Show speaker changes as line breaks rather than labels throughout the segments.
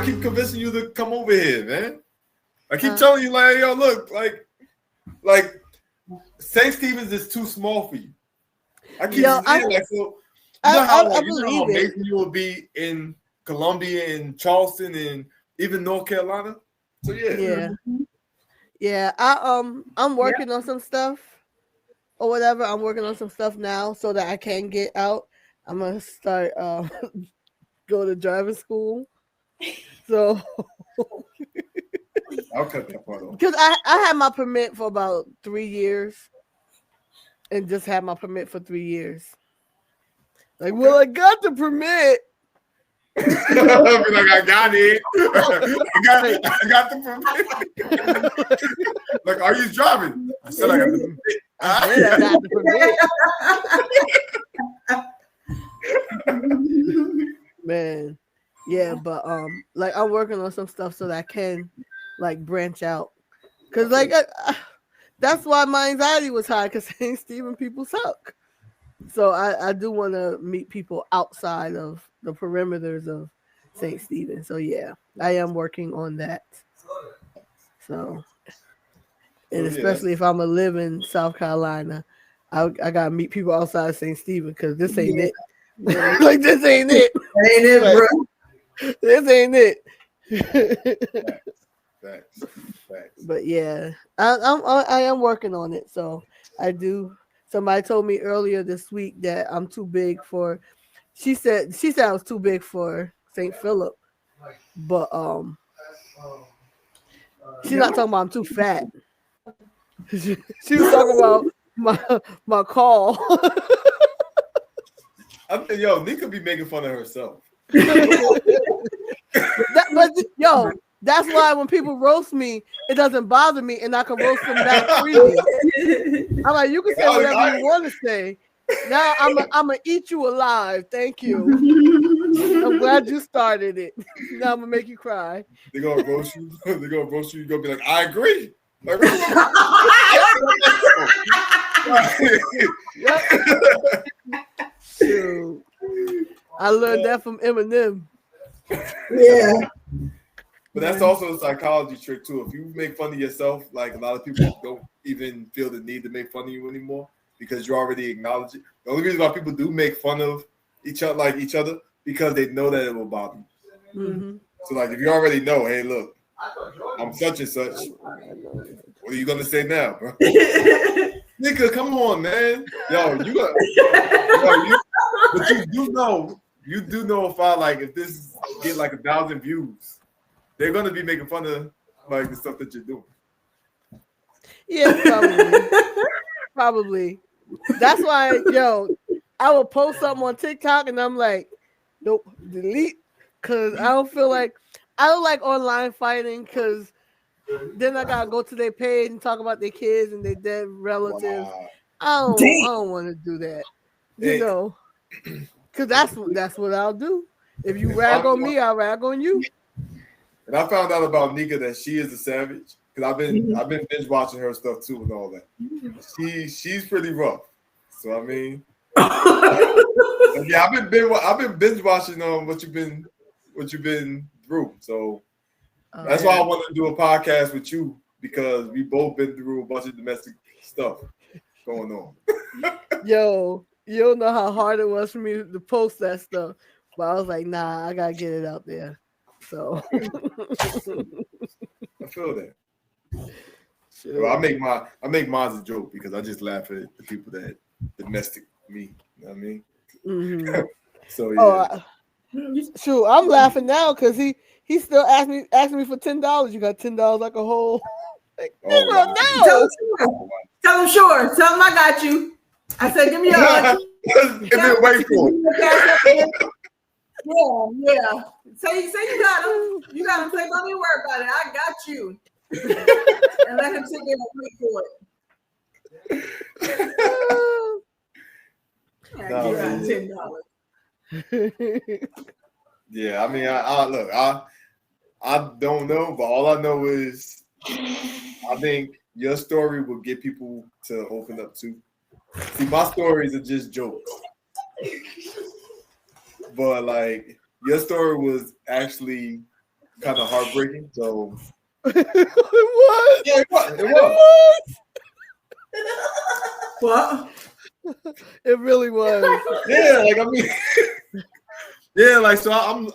keep convincing you to come over here, man. I keep telling you, like, yo, look, like St. Stephen's is too small for you. I keep saying, like, so you know how amazing you will be in Columbia and Charleston and even North Carolina. So
yeah. I'm working on some stuff or whatever. I'm working on some stuff now so that I can get out. I'm gonna start go to driving school. So
I'll cut that part off.
Because I had my permit for about 3 years, and just had my permit for 3 years. Like, well, I got the permit.
I be like, I got it. I got the permit. Like, are you driving? I said I got the permit.
I got the permit. Man, yeah, but like I'm working on some stuff so that I can like branch out, cause like that's why my anxiety was high, cause St. Stephen people suck. So I do want to meet people outside of the perimeters of St. Stephen. So yeah, I am working on that. So, and especially if I'm gonna live in South Carolina, I gotta meet people outside of St. Stephen, because this ain't it. Like, this ain't it.
Ain't it, bro?
This ain't it.
Facts.
But yeah, I am working on it. So I do. Somebody told me earlier this week that I'm too big for. She said I was too big for St. Philip, but she's not talking about I'm too fat. She was talking about my call.
I think, yo, Nika be making fun of herself.
That's why when people roast me, it doesn't bother me, and I can roast them back freely. I'm like, you can say whatever you want to say. Now I'm gonna eat you alive. Thank you. I'm glad you started it. Now I'm gonna make you cry.
They're gonna roast you. You're gonna be like, I agree. Like,
Shoot. I learned that from Eminem.
Yeah.
But that's also a psychology trick too. If you make fun of yourself, like, a lot of people don't even feel the need to make fun of you anymore because you already acknowledge it. The only reason why people do make fun of each other, because they know that it will bother you.
Mm-hmm.
So, like, if you already know, hey, look, I'm such and such. What are you gonna say now, bro? Nigga, come on, man. Yo, but you do know if this get like 1,000 views, they're gonna be making fun of like the stuff that you're doing.
Yeah, probably. That's why, I will post something on TikTok and I'm like, nope, delete, because I don't like online fighting, because then I gotta go to their page and talk about their kids and their dead relatives. Wow. I don't want to do that, because that's what I'll do. If you rag on me, I'll rag on you.
And I found out about Nika that she is a savage, because I've been binge watching her stuff too and all that. She's pretty rough. So I mean, yeah, I've been binge watching what you've been through. So that's why I want to do a podcast with you, because we both been through a bunch of domestic stuff going on.
Yo, you don't know how hard it was for me to post that stuff, but I was like, nah, I gotta get it out there. So
I feel that. Sure. Well, I make mine a joke, because I just laugh at the people that domestic me. You know what I mean?
Mm-hmm.
So yeah.
Shoot, I'm laughing now because he still asking me for $10. You got $10 like a whole. Like,
wow.
Tell him sure. Tell him I got you. I said, give me a.
Wait for it.
Yeah. Say you got him. You got him. Say, don't even worry about it. I got you. And let him sit there and wait for it.
$10. Yeah, I mean, I don't know, but all I know is I think your story will get people to open up too. See, my stories are just jokes, but like your story was actually kind of heartbreaking. So
it was.
yeah, it was.
What?
It really was.
Yeah, like I mean, yeah, like so I'm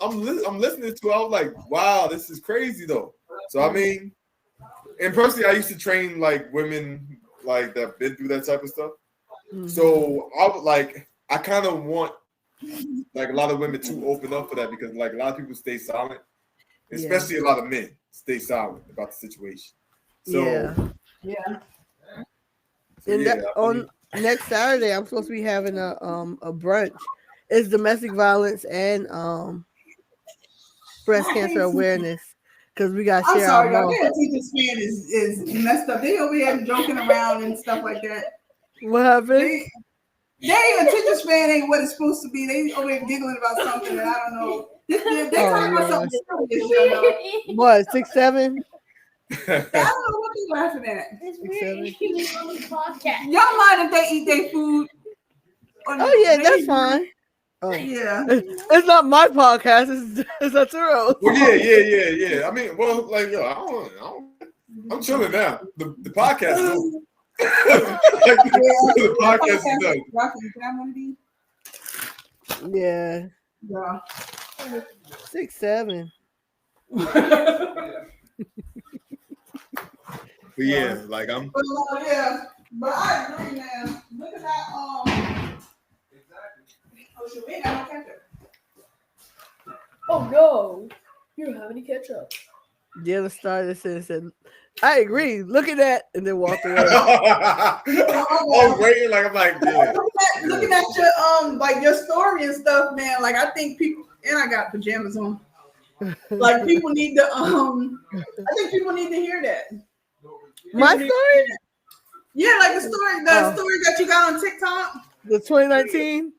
listening to it. I was like, wow, this is crazy though. So I mean, and personally, I used to train like women like that been through that type of stuff.
Mhm.
So I kind of want like a lot of women to open up for that because like a lot of people stay silent, especially a lot of men stay silent about the situation. So
Yeah.
On next Saturday, I'm supposed to be having a brunch. It's domestic violence and breast cancer awareness because we got to
I'm
share
sorry,
our
y'all.
mouth.
Their attention span is messed up. They over here joking around and stuff like that.
What happened?
Their attention span ain't what it's supposed to be. They over here giggling about something that I don't know. They talking about something serious, you know.
What, 6'7"?
I don't know what they laughing at.
It's weird. He was on the podcast.
Y'all mind if they eat their food?
Oh yeah, that's fine. Oh
yeah,
it's not my podcast. It's Arturo's.
Well, yeah. I mean, well, like yo, I don't I'm chilling now. The podcast is over. The podcast is done.
Rocky, can I have one of these?
Yeah.
Yeah.
6'7".
But yeah, like I'm.
But I agree, man. Look at that. Exactly. Oh shit, we ain't got no ketchup.
Oh no, you don't have any ketchup.
The other started and said, "I agree. Look at that," and then walked away.
I was waiting, like I'm like, yeah.
Looking at your like your story and stuff, man. Like I think people, and I got pajamas on. Like people need to I think people need to hear that.
My story?
Yeah, like the story that you got on TikTok.
The 2019.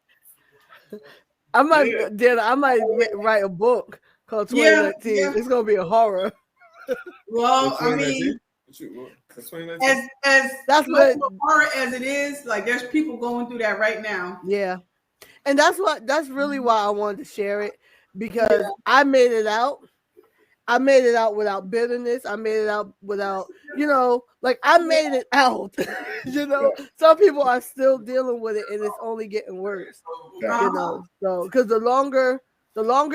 I might write a book called 2019.
Yeah.
It's gonna be a horror.
Well, I mean, as
that's
much horror as it is, like there's people going through that right now.
Yeah, and that's really why I wanted to share it because I made it out. I made it out without bitterness. I made it out without, like I made it out. Some people are still dealing with it, and it's only getting worse. So because the longer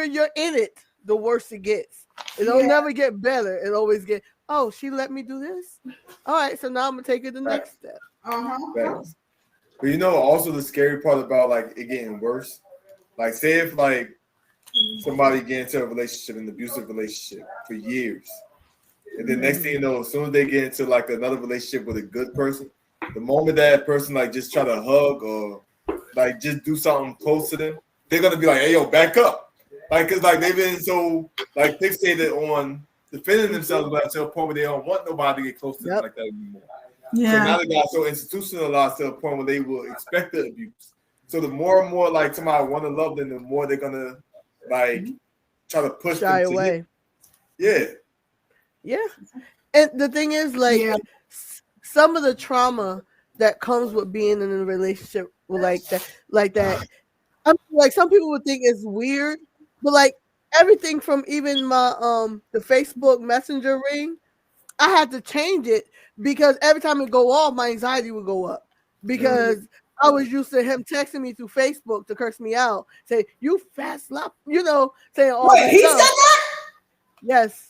you're in it, the worse it gets. It'll never get better. It always get. Oh, she let me do this. All right, so now I'm gonna take it the next step.
But also the scary part about like it getting worse. Like, say if like somebody get into a relationship, an abusive relationship for years, and then next thing you know, as soon as they get into like another relationship with a good person, the moment that person like just try to hug or like just do something close to them, they're gonna be like, "Hey, yo, back up!" Like, cause like they've been so like fixated on defending themselves to a point where they don't want nobody to get close to them like that anymore. Yeah. So now they got so institutionalized to a point where they will expect the abuse. So the more and more like somebody want to love them, the more they're gonna like try to push
shy
them
away.
Yeah.
And the thing is, like, some of the trauma that comes with being in a relationship with like that. I mean, like some people would think it's weird, but like everything from even my the Facebook Messenger ring, I had to change it because every time it go off, my anxiety would go up because I was used to him texting me through Facebook to curse me out, say you fat slop, saying all that
he
stuff.
said that?
Yes.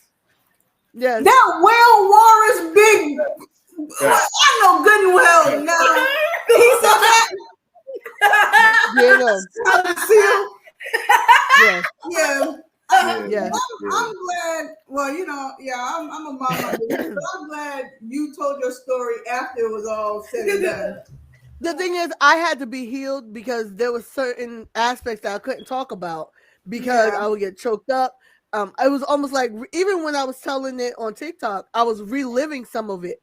That Will Warren's big. I know good and well now. He said that. I'm glad. Well, I'm a mama, but I'm glad you told your story after it was all said and done.
The thing is, I had to be healed because there were certain aspects that I couldn't talk about because I would get choked up. It was almost like even when I was telling it on TikTok, I was reliving some of it,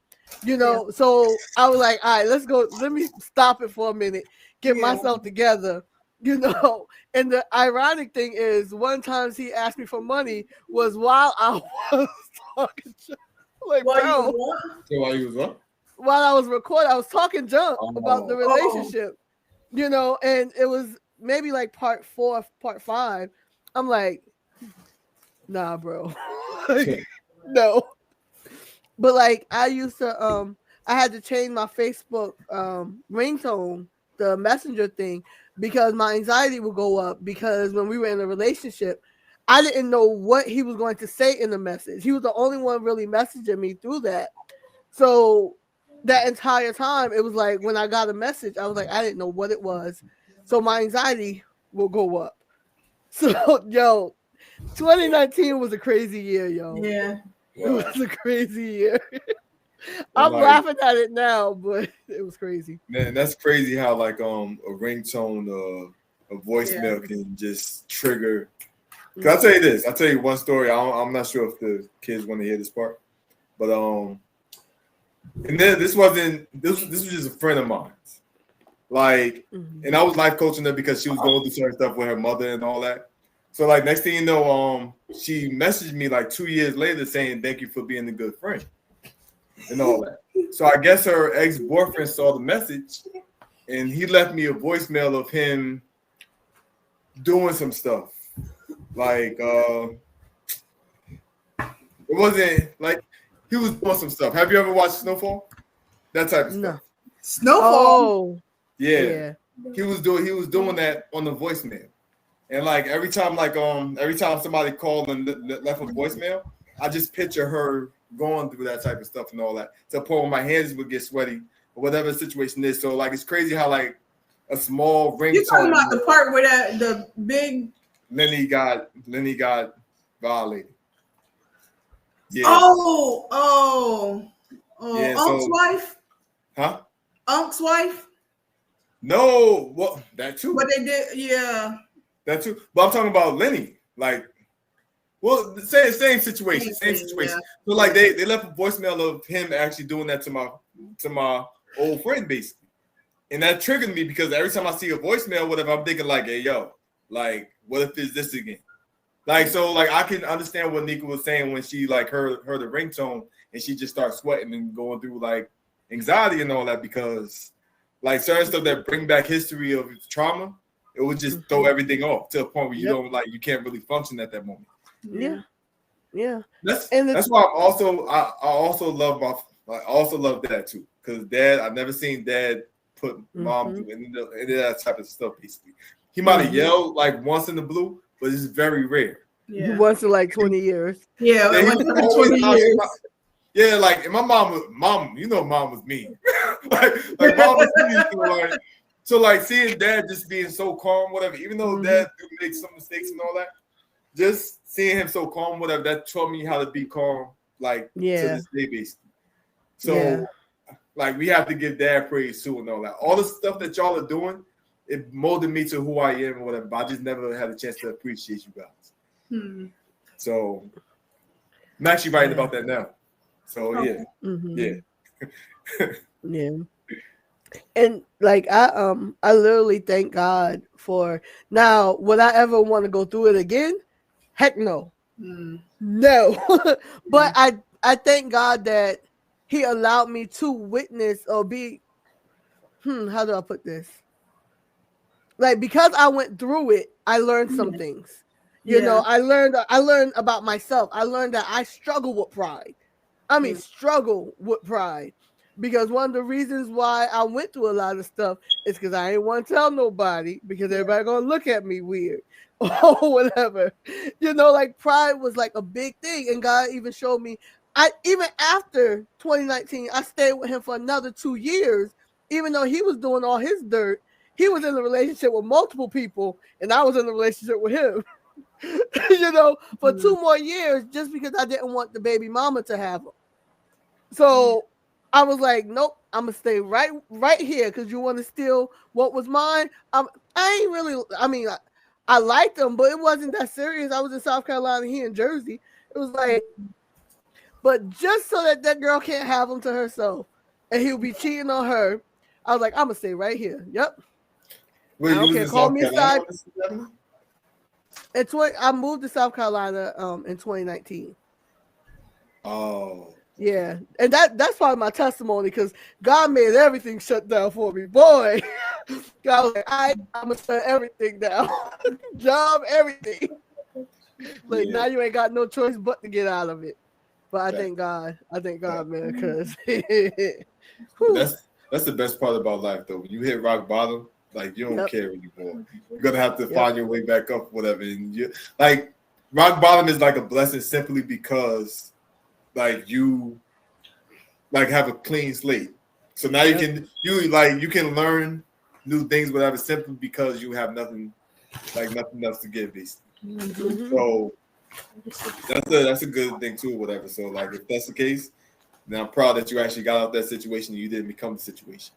So I was like, all right, let's go. Let me stop it for a minute, get myself together, And the ironic thing is, one time he asked me for money was while I was talking junk. Like,
while you was what?
While I was recording, I was talking junk about the relationship, and it was maybe like part 4, part 5. I'm like, nah, bro. No. But like I used to I had to change my Facebook ringtone, the messenger thing, because my anxiety would go up because when we were in a relationship, I didn't know what he was going to say in the message. He was the only one really messaging me through that. So that entire time, it was like when I got a message, I was like, I didn't know what it was. So my anxiety will go up. So, yo, 2019 was a crazy year, yo.
Yeah.
It was a crazy year. I'm laughing at it now, but it was crazy.
Man, that's crazy how like a ringtone, a voicemail can just trigger. Cause I'll tell you this. I'll tell you one story. I'm not sure if the kids want to hear this part, but and then this was just a friend of mine. Like, and I was life coaching her because she was going through certain stuff with her mother and all that. So like next thing you know, she messaged me like 2 years later saying thank you for being a good friend and all that. So I guess her ex-boyfriend saw the message and he left me a voicemail of him doing some stuff. Like it wasn't like he was doing some stuff. Have you ever watched Snowfall? That type of stuff.
Snowfall.
Oh,
yeah. He was doing that on the voicemail. And like every time somebody called and left a voicemail, I just picture her going through that type of stuff and all that. To the point where my hands would get sweaty or whatever the situation is. So like it's crazy how like a small ringtone.
You talking about the part where the big
Lenny got violated. Yeah.
Oh.
Yeah,
Unc's wife?
Huh?
Unc's wife?
No, well, that too.
What they did, yeah.
That too. But I'm talking about Lenny. Like, well, same situation. Same situation.
Yeah.
So like they left a voicemail of him actually doing that to my old friend, basically. And that triggered me because every time I see a voicemail, whatever, I'm thinking like, hey, yo, like, what if it's this again? Like, so like I can understand what Nika was saying when she like heard the ringtone and she just starts sweating and going through like anxiety and all that, because like certain stuff that bring back history of trauma, it would just throw everything off to a point where you don't like, you can't really function at that moment.
Yeah.
That's why I also love Dad too, because Dad, I've never seen Dad put Mom through any of that type of stuff. Basically, he might have yelled like once in the blue, but it's very rare.
Yeah, once in like 20 years.
Yeah, once in 20 years.
Yeah, like and my mom, you know, Mom was mean. like Mom was mean. So like seeing Dad just being so calm, whatever, even though Dad do make some mistakes and all that, just seeing him so calm, whatever, that taught me how to be calm, like to this day, basically. So like we have to give Dad praise too and all that. All the stuff that y'all are doing, it molded me to who I am and whatever. But I just never had a chance to appreciate you guys. So I'm actually writing about that now. So
yeah. And like I literally thank God for now. Would I ever want to go through it again? Heck no. No. But I thank God that He allowed me to witness or be how do I put this? Like because I went through it, I learned some things. You know, I learned about myself. I learned that I struggle with pride. I mean, struggle with pride. Because one of the reasons why I went through a lot of stuff is because I ain't want to tell nobody because everybody gonna look at me weird or whatever. You know, like pride was like a big thing. And God even showed me, even after 2019, I stayed with him for another 2 years, even though he was doing all his dirt. He was in a relationship with multiple people and I was in a relationship with him. You know, for 2 more years, just because I didn't want the baby mama to have him. So I was like, nope, I'm gonna stay right here because you want to steal what was mine. I ain't really. I mean, I liked him, but it wasn't that serious. I was in South Carolina, he in Jersey. It was like, but just so that girl can't have him to herself, and he'll be cheating on her. I was like, I'm gonna stay right here. Yep.
Wait,
I don't care. Call me aside. I moved to South Carolina in 2019.
Oh.
Yeah, and that's part of my testimony because God made everything shut down for me. Boy, God was like, I'm gonna shut everything down. Job, everything. Like now you ain't got no choice but to get out of it. But I thank God, man, because
that's the best part about life, though. When you hit rock bottom, like you don't care anymore. You're gonna have to find your way back up, whatever. And you like rock bottom is like a blessing simply because like you like have a clean slate. So now you can learn new things, whatever, simply because you have nothing else to give, basically.
Mm-hmm.
So that's a good thing too, whatever. So like if that's the case, then I'm proud that you actually got out that situation and you didn't become the situation.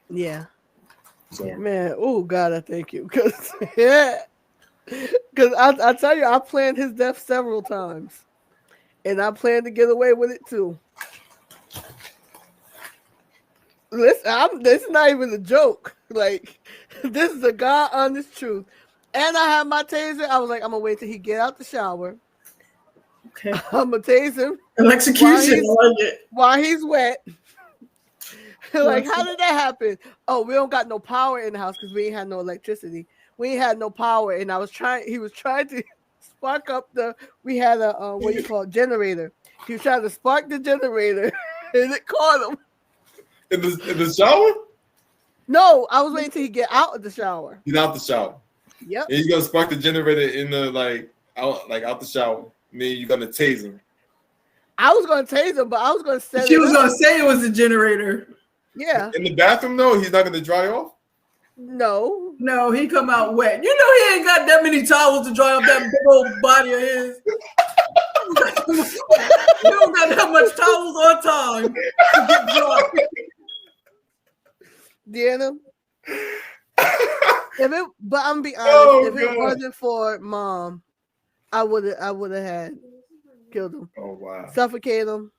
Yeah.
So
man, oh God, I thank you. Because I tell you, I planned his death several times. And I plan to get away with it too. Listen, this is not even a joke. Like, this is a God honest truth. And I have my taser. I was like, I'm gonna wait till he get out the shower.
Okay.
I'm gonna tase him.
Execution
while he's wet. Like, how did that happen? Oh, we don't got no power in the house because we ain't had no electricity. We ain't had no power, and he was trying to spark up we had a generator. He was trying to spark the generator, and it caught him.
In the shower?
No, I was waiting till he get out of the shower.
He's out the shower.
Yep.
And he's gonna spark the generator in the out the shower. And then you're gonna tase him.
I was gonna tase him, but I was gonna say
she was gonna say it was a generator.
Yeah.
In the bathroom, though, he's not gonna dry off.
No, he come out wet. You know he ain't got that many towels to dry off that big old body of his. You don't got that much towels on time to get dry.
Deanna, but I'm gonna be honest, it wasn't for Mom, I would have had killed him.
Oh wow.
Suffocate him.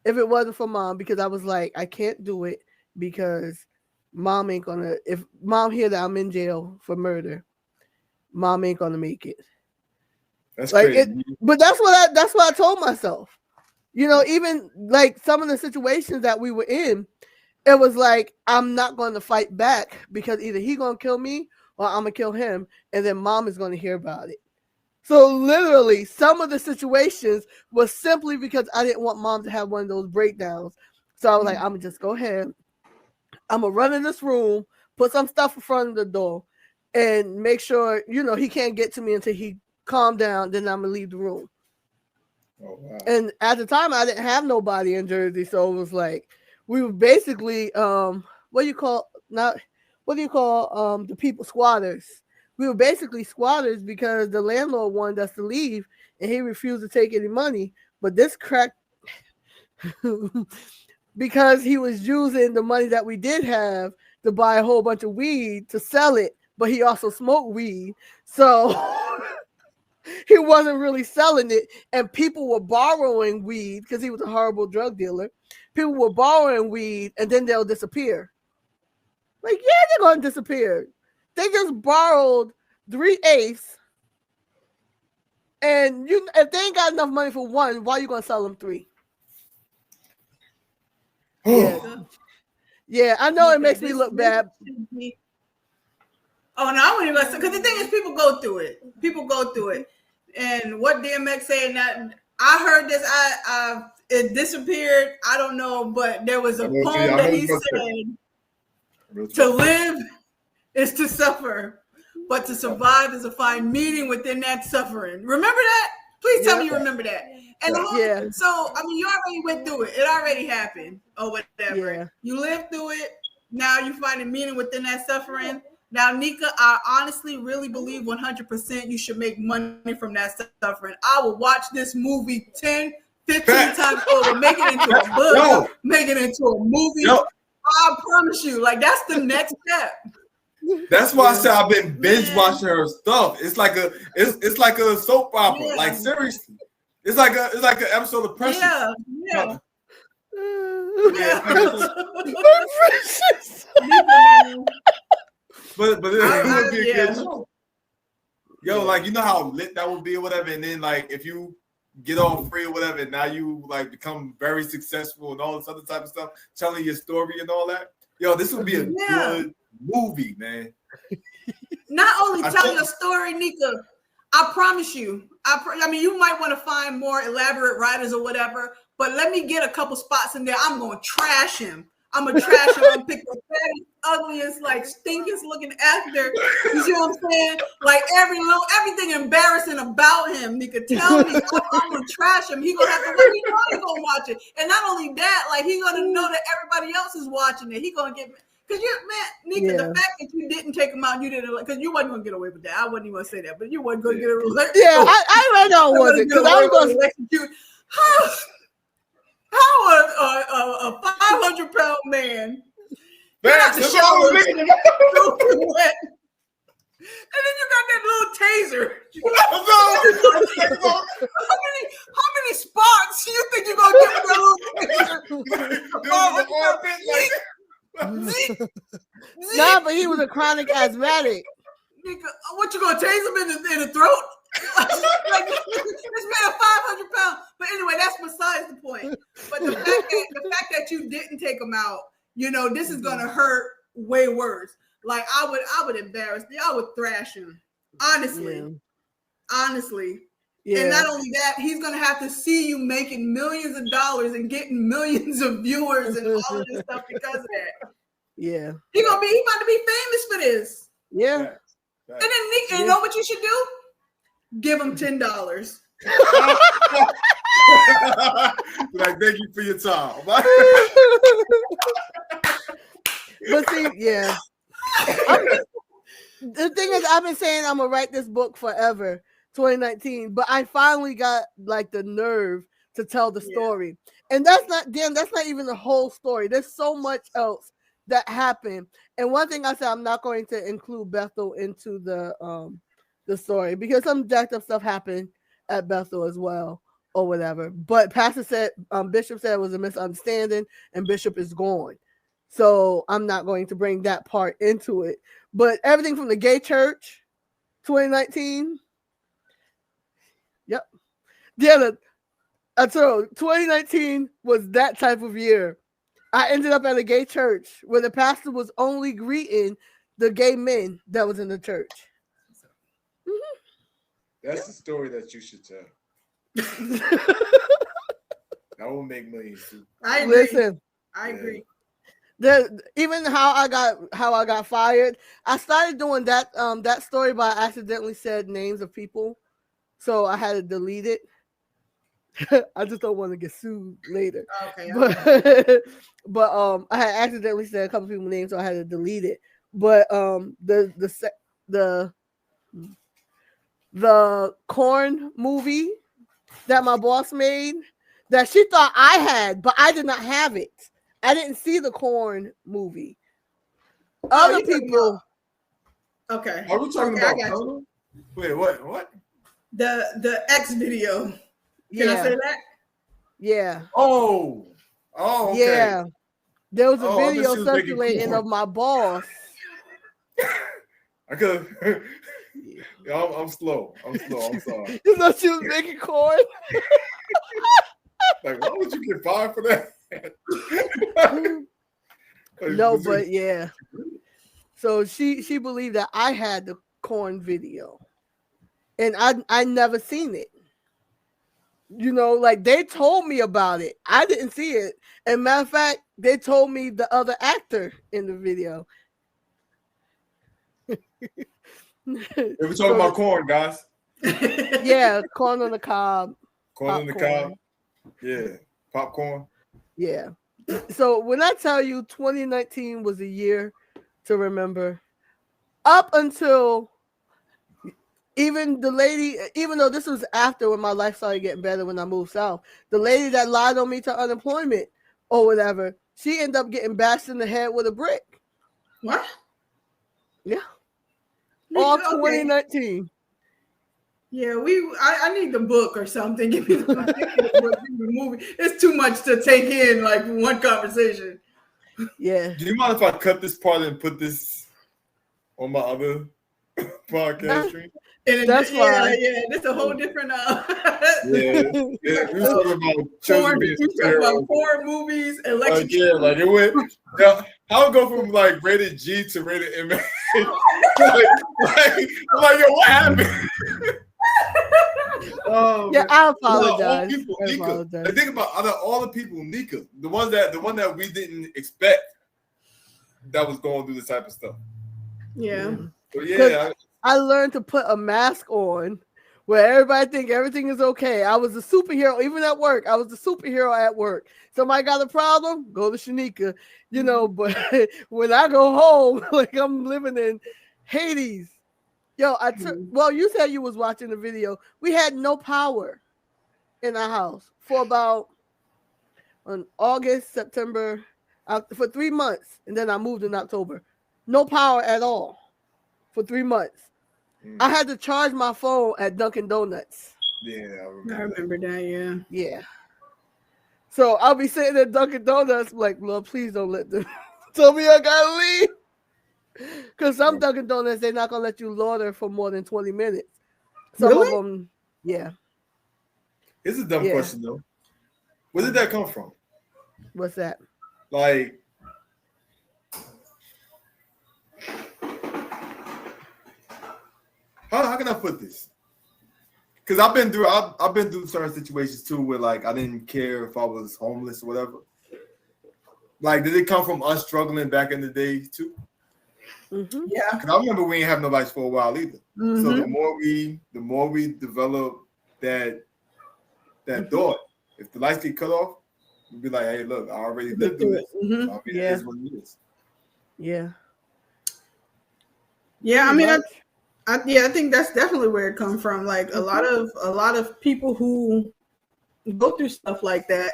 If it wasn't for Mom, because I was like, I can't do it because Mom ain't gonna. If Mom hear that I'm in jail for murder, Mom ain't gonna make it.
That's like crazy.
But that's what I told myself. You know, even like some of the situations that we were in, it was like I'm not going to fight back because either he gonna kill me or I'm gonna kill him, and then Mom is gonna hear about it. So literally, some of the situations was simply because I didn't want Mom to have one of those breakdowns. So I was like, I'm gonna just go ahead. I'm gonna run in this room, put some stuff in front of the door, and make sure he can't get to me until he calmed down. Then I'm gonna leave the room.
Oh, wow. And
at the time, I didn't have nobody in Jersey, so it was like we were basically what do you call the people squatters. We were basically squatters because the landlord wanted us to leave and he refused to take any money. But this crack, because he was using the money that we did have to buy a whole bunch of weed to sell it, but he also smoked weed. So he wasn't really selling it. And people were borrowing weed because he was a horrible drug dealer. People were borrowing weed and then they'll disappear. Like, yeah, they're going to disappear. They just borrowed 3/8, and if they ain't got enough money for one, why are you gonna sell them 3? Yeah, I know it makes me look bad.
Oh no, I wouldn't even say, because the thing is, people go through it. And what DMX saying that I heard this, it disappeared. I don't know, but there was a poem that he said, "To live is to suffer, but to survive is to find meaning within that suffering." Remember that? Please tell me you remember that. And so, I mean, you already went through it. It already happened or whatever. Yeah. You lived through it. Now you're finding meaning within that suffering. Now, Nika, I honestly really believe 100% you should make money from that suffering. I will watch this movie 10, 15 times over, make it into a book, make it into a movie. I promise you, like, that's the next step.
That's why I said I've been binge watching her stuff. It's like a soap opera. Yeah. Like, seriously, it's like an episode of Precious.
Yeah.
But it would be a good show. Yo, like, you know how lit that would be or whatever, and then like if you get on free or whatever, and now you like become very successful and all this other type of stuff, telling your story and all that. Yo, this would be a good movie, man.
Not only tell your story, Nika, I promise you. I mean, you might want to find more elaborate writers or whatever, but let me get a couple spots in there. I'm going to trash him. I'm going to trash him. I'm going to pick the fattest, ugliest, like stinkiest looking actor. You see what I'm saying? Like everything embarrassing about him. He could tell me I'm going to trash him. He's going to have to let me know he's going to watch it. And not only that, like he's going to know that everybody else is watching it. He's going to get, because Nika, the fact that you didn't take him out, you didn't, because you wasn't going to get away with that. I wasn't even going to say that, but you wasn't going to get away with that.
Yeah, I know it wasn't, because I was going to
execute. How a 500-pound man
That's the shower,
and then you got that little taser. How many sparks do you think you're gonna get with that little taser?
Nah, but he was a chronic asthmatic.
What, you gonna tase him in the throat? Like, this man 500 pounds. But anyway, that's besides the point. But the fact that you didn't take him out, you know, this is gonna hurt way worse. Like I would embarrass you. I would thrash him. Honestly. Yeah. And not only that, he's gonna have to see you making millions of dollars and getting millions of viewers and all of this stuff because of that.
Yeah.
He about to be famous for this.
Yeah.
And then Nick, you know what you should do? Give him $10.
Like, thank you for your time.
But see, yeah. The thing is, I've been saying I'm gonna write this book forever, 2019, but I finally got like the nerve to tell the story. And that's not even the whole story. There's so much else that happened. And one thing I said, I'm not going to include Bethel into the story because some jacked up stuff happened at Bethel as well or whatever. But Pastor said, Bishop said it was a misunderstanding and Bishop is gone. So I'm not going to bring that part into it. But everything from the gay church, 2019. Yep. Yeah, I told 2019 was that type of year. I ended up at a gay church where the pastor was only greeting the gay men that was in the church. Mm-hmm.
That's the story that you should tell. That will make millions too.
I agree.
Listen,
I agree.
Even how I got fired, I started doing that story, but I accidentally said names of people, so I had to delete it. I just don't want to get sued later.
Okay.
But I had accidentally said a couple people's names, so I had to delete it. But the corn movie that my boss made that she thought I had, but I did not have it. I didn't see the corn movie. Other people.
Okay.
Are we talking about? Wait, what?
The X video. Can I say that?
Yeah.
Oh, okay.
Yeah. There was a video circulating of my boss.
I could. I'm slow. I'm sorry.
You know she was making corn.
Like, why would you get fired for that?
No, but yeah. So she believed that I had the corn video, and I never seen it. You know, like they told me about it. I didn't see it. And matter of fact, they told me the other actor in the video.
We're talking about corn, guys.
Yeah, corn on the cob.
Corn on the cob. Yeah, popcorn.
Yeah. So when I tell you 2019 was a year to remember, up until even the lady, even though this was after when my life started getting better when I moved south, the lady that lied on me to unemployment or whatever, she ended up getting bashed in the head with a brick.
What?
Yeah. All 2019.
Yeah, I need the book or something. Give me the book, give me the movie. It's too much to take in like one conversation.
Yeah.
Do you mind if I cut this part and put this on my other podcast stream?
That's fine.
Yeah, that's a whole different.
We talking about
horror movies and lecture.
Yeah, like it went. How it go from like rated G to rated MA? like, yo, what happened? Oh,
yeah,
man.
I
Out of all
apologize.
people,
I
Nika.
apologize.
Like, think about out of all the people, Nika, the one that we didn't expect that was going through this type of stuff.
Yeah.
So yeah,
I learned to put a mask on where everybody think everything is okay. I was a superhero, even at work. I was a superhero at work. Somebody got a problem, go to Shanika, you know. But when I go home, like I'm living in Hades. Yo, well, you said you was watching the video. We had no power in our house for about on August, September, for 3 months, and then I moved in October. No power at all for 3 months. I had to charge my phone at Dunkin' Donuts.
Yeah,
I remember that. Yeah.
Yeah. So I'll be sitting at Dunkin' Donuts like, Lord, please don't let them tell me I gotta leave. Because some Dunkin' Donuts, they're not gonna let you loiter for more than 20 minutes. Some of them, yeah.
It's a dumb question though. Where did that come from?
What's that?
Like, how can I put this? Because I've been through certain situations too where like I didn't care if I was homeless or whatever. Like, did it come from us struggling back in the day too?
Mm-hmm.
Yeah.
Because I remember we didn't have no lights for a while either. Mm-hmm. So the more we develop that thought, if the lights get cut off, we'd be like, hey, look, I already lived through this.
Mm-hmm.
So, I mean, it is what it is.
Yeah.
Yeah, I mean, I think that's definitely where it comes from. Like a lot of people who go through stuff like that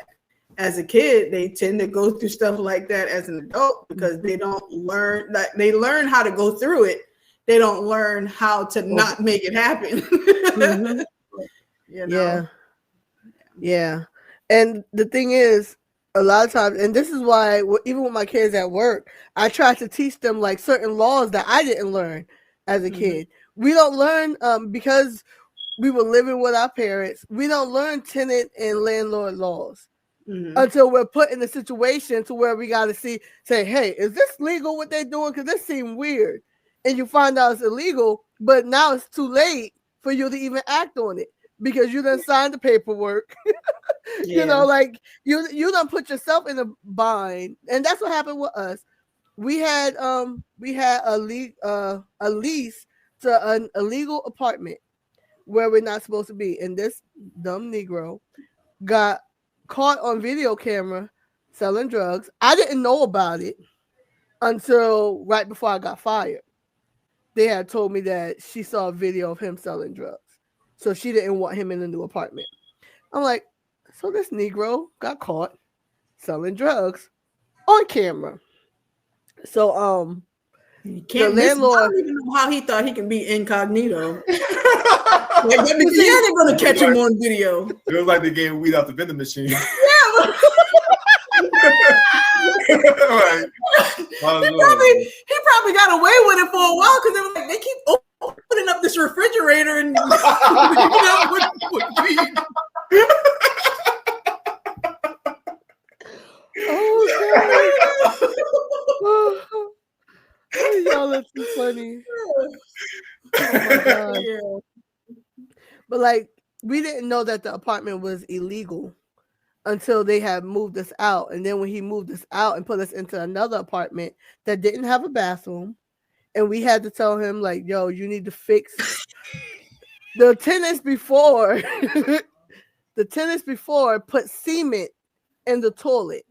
as a kid, they tend to go through stuff like that as an adult because they don't learn. Like they learn how to go through it. They don't learn how to not make it happen.
Mm-hmm.
You know?
Yeah. And the thing is, a lot of times, and this is why even with my kids at work, I try to teach them like certain laws that I didn't learn as a kid. We don't learn because we were living with our parents. We don't learn tenant and landlord laws until we're put in a situation to where we got to say, hey, is this legal what they're doing? Because this seems weird. And you find out it's illegal, but now it's too late for you to even act on it because you done signed the paperwork. You know, like you done put yourself in a bind. And that's what happened with us. We had a lease to an illegal apartment where we're not supposed to be. And this dumb Negro got caught on video camera selling drugs. I didn't know about it until right before I got fired. They had told me that she saw a video of him selling drugs. So she didn't want him in the new apartment. I'm like, so this Negro got caught selling drugs on camera. So
the landlord, I don't even know how he thought he can be incognito. Because he ain't gonna catch him on video.
It was like they gave weed out the vending machine.
Yeah.
Right.
He probably got away with it for a while because they were like they keep opening up this refrigerator and with weed.
Oh y'all are too funny. Oh my God. Yeah. But like we didn't know that the apartment was illegal until they had moved us out. And then when he moved us out and put us into another apartment that didn't have a bathroom, and we had to tell him like, yo, you need to fix the tenants before put cement in the toilet.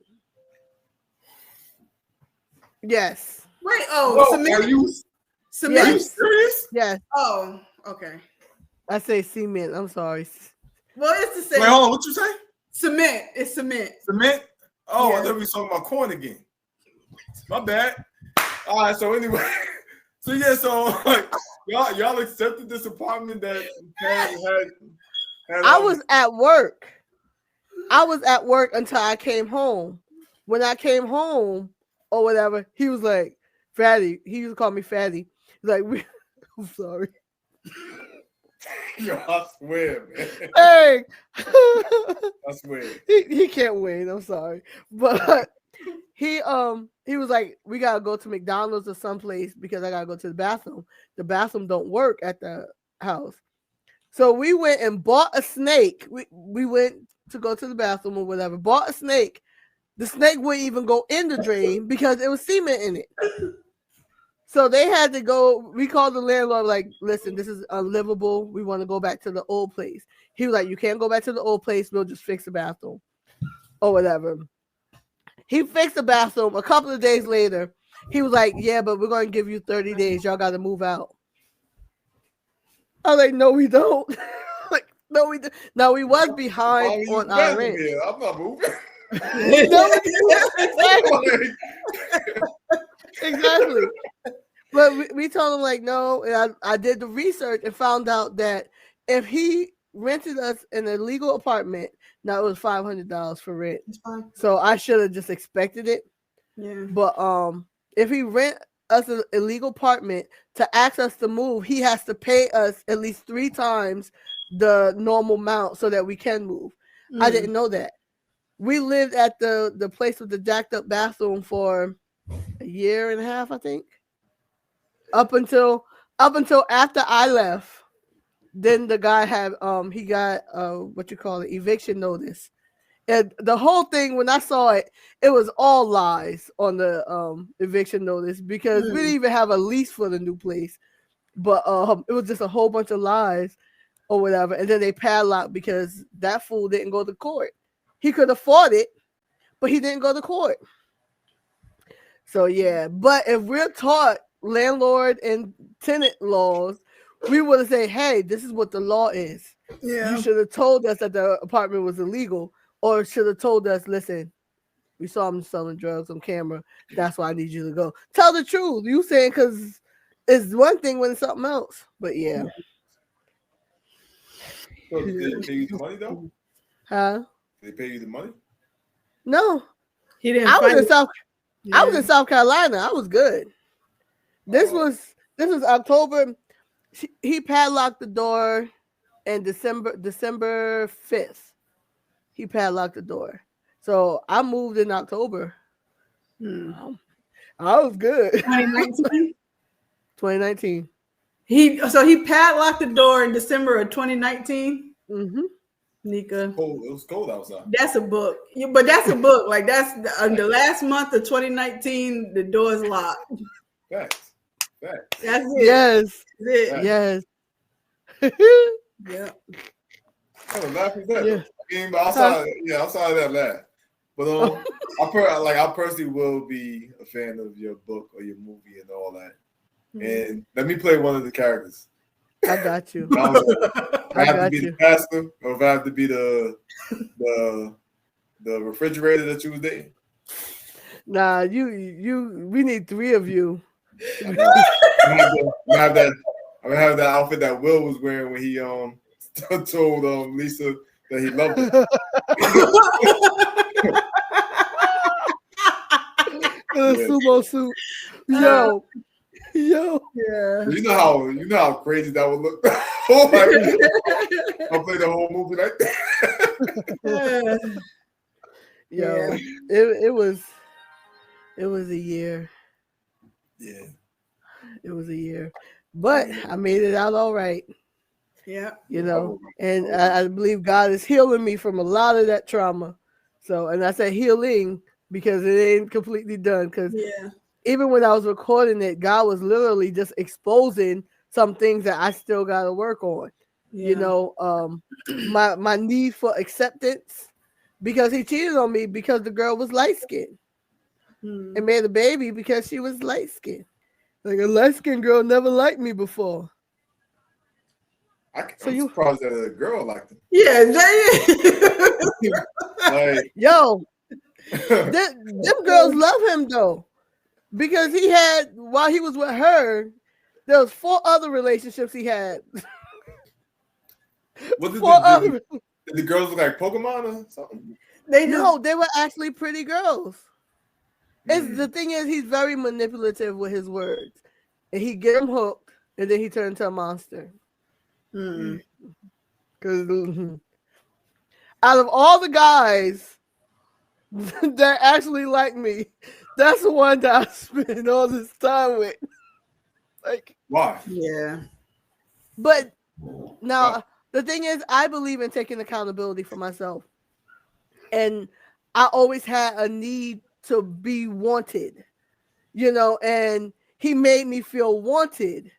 Yes.
Wait, cement?
Are you serious?
Yes.
Oh, okay.
I say cement. I'm sorry.
Well, it's the same.
Wait, hold on. What you say?
Cement. It's cement.
Cement? Oh,
yeah.
I thought we were talking about corn again. My bad. All right, so anyway. So yeah, so like y'all accepted this apartment that had
I was at work. I was at work until I came home. When I came home or whatever, he was like, Fatty. He used to call me Fatty. He's like, I'm sorry.
Yo, I swear, man.
Hey.
I swear.
He can't win. I'm sorry. But he was like, we gotta go to McDonald's or someplace because I gotta go to the bathroom. The bathroom don't work at the house. So we went and bought a snake. We went to go to the bathroom or whatever. Bought a snake. The snake wouldn't even go in the drain because it was cement in it. So they had to go. We called the landlord, like, listen, this is unlivable. We want to go back to the old place. He was like, you can't go back to the old place. We'll just fix the bathroom or whatever. He fixed the bathroom. A couple of days later, he was like, yeah, but we're going to give you 30 days. Y'all got to move out. I was like, no, we don't. Like, no, we don't. Now, we was behind on our rent.
I'm not moving.
No, exactly. Exactly. But we told him, like, no. And I did the research and found out that if he rented us an illegal apartment, now it was $500 for rent. So I should have just expected it.
Yeah.
But if he rent us an illegal apartment to ask us to move, he has to pay us at least 3 times the normal amount so that we can move. I didn't know that. We lived at the place with the jacked up bathroom for a year and a half, I think. Up until after I left, then the guy had he got eviction notice. And the whole thing, when I saw it, it was all lies on the eviction notice because we didn't even have a lease for the new place. But it was just a whole bunch of lies or whatever. And then they padlocked because that fool didn't go to court. He could afford it, but he didn't go to court. So, yeah. But if we're taught landlord and tenant laws, we would have said, hey, this is what the law is. Yeah. You should have told us that the apartment was illegal, or should have told us, listen, we saw him selling drugs on camera. That's why I need you to go. Tell the truth. You saying because it's one thing when it's something else. But, yeah.
So did they pay you the money, though?
Huh?
Did they pay you the money?
No.
He didn't.
I was in South Carolina. I was good. This was October. He padlocked the door in December 5th. He padlocked the door. So I moved in October. I was good.
2019?
2019.
He padlocked the door in December of 2019.
Mm-hmm.
Nika.
It was cold outside.
That's a book. But that's a book. Like that's the last month of 2019, the door's locked.
Facts.
That's it.
Yes.
That's it.
Yes.
Yeah.
I was laughing at that.
Yeah.
I mean, but outside of that laugh. But I personally will be a fan of your book or your movie and all that. And let me play one of the characters.
I got you.
If I have to be the pastor, or if I have to be the refrigerator that you was dating.
Nah, we need 3 of you.
I'm gonna have that outfit that Will was wearing when he told Lisa that he loved her.
Sumo suit. Yo.
Yeah.
You know how crazy that would look. Oh my God. I'll play the whole movie like that.
Yo, it was a year.
Yeah.
It was a year. But I made it out all right.
Yeah.
You know, and I believe God is healing me from a lot of that trauma. So, and I said healing because it ain't completely done. Because even when I was recording it, God was literally just exposing some things that I still got to work on. Yeah. You know, my need for acceptance, because he cheated on me because the girl was light skinned and made a baby because she was light skinned. Like a light skinned girl never liked me before.
I'm surprised that a girl liked him.
Yeah,
like,
yo, them girls love him though, because he had, while he was with her, there was 4 other relationships he had.
What did the girls look like Pokemon or something?
They were actually pretty girls. The thing is, he's very manipulative with his words, and he get them hooked, and then he turned into a monster. Because out of all the guys that actually like me, that's the one that I spend all this time with. Like,
why?
Yeah.
But now the thing is, I believe in taking accountability for myself. And I always had a need to be wanted, and he made me feel wanted,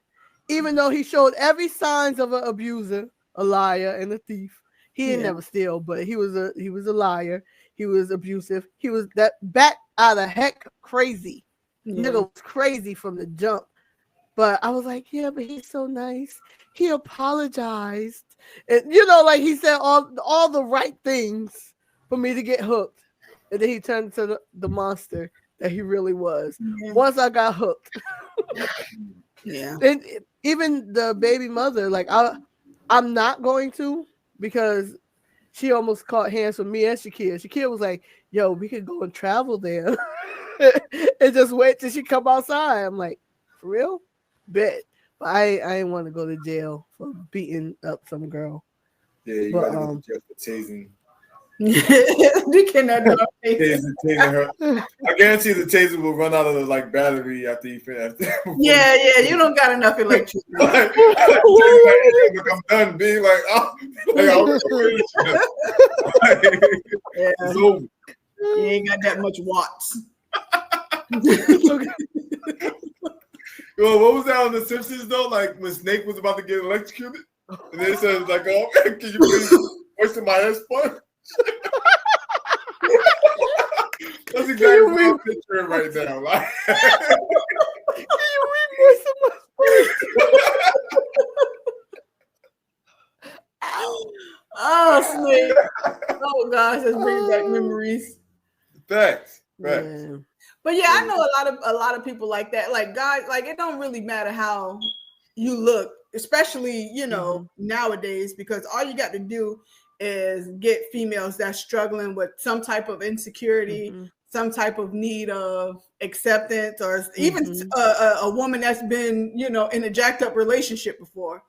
even though he showed every signs of an abuser, a liar, and a thief. He didn't never steal, but he was a liar. He was abusive. He was that bat out of heck crazy. Nigga was crazy from the jump. But I was like, yeah, but he's so nice. He apologized. And like he said all the right things for me to get hooked. And then he turned into the monster that he really was. Yeah. Once I got hooked.
Yeah.
And even the baby mother, like I'm not going to, because she almost caught hands with me and Shakira. Shakira was like, yo, we could go and travel there. And just wait till she come outside. I'm like, for real? Bet. But I didn't want to go to jail for beating up some girl.
Yeah, you gotta go to jail for tasing.
You cannot do
tasing her. I guarantee the taser will run out of the battery after you finish.
Yeah, you don't got enough electricity.
I'm done being like, oh, it's over.
You ain't got that much watts.
Well, what was that on The Simpsons though? Like when Snake was about to get electrocuted, and they said like, "Oh, can you please moisten my ass sponge?" That's exactly what I'm picturing right now. Like,
can you moisten my sponge?
Oh, Snake! Oh gosh, that's bringing back memories.
Thanks.
Yeah.
But yeah, I know a lot of people like that. Like guys, like it don't really matter how you look, especially nowadays, because all you got to do is get females that's struggling with some type of insecurity, some type of need of acceptance, or even a woman that's been in a jacked up relationship before.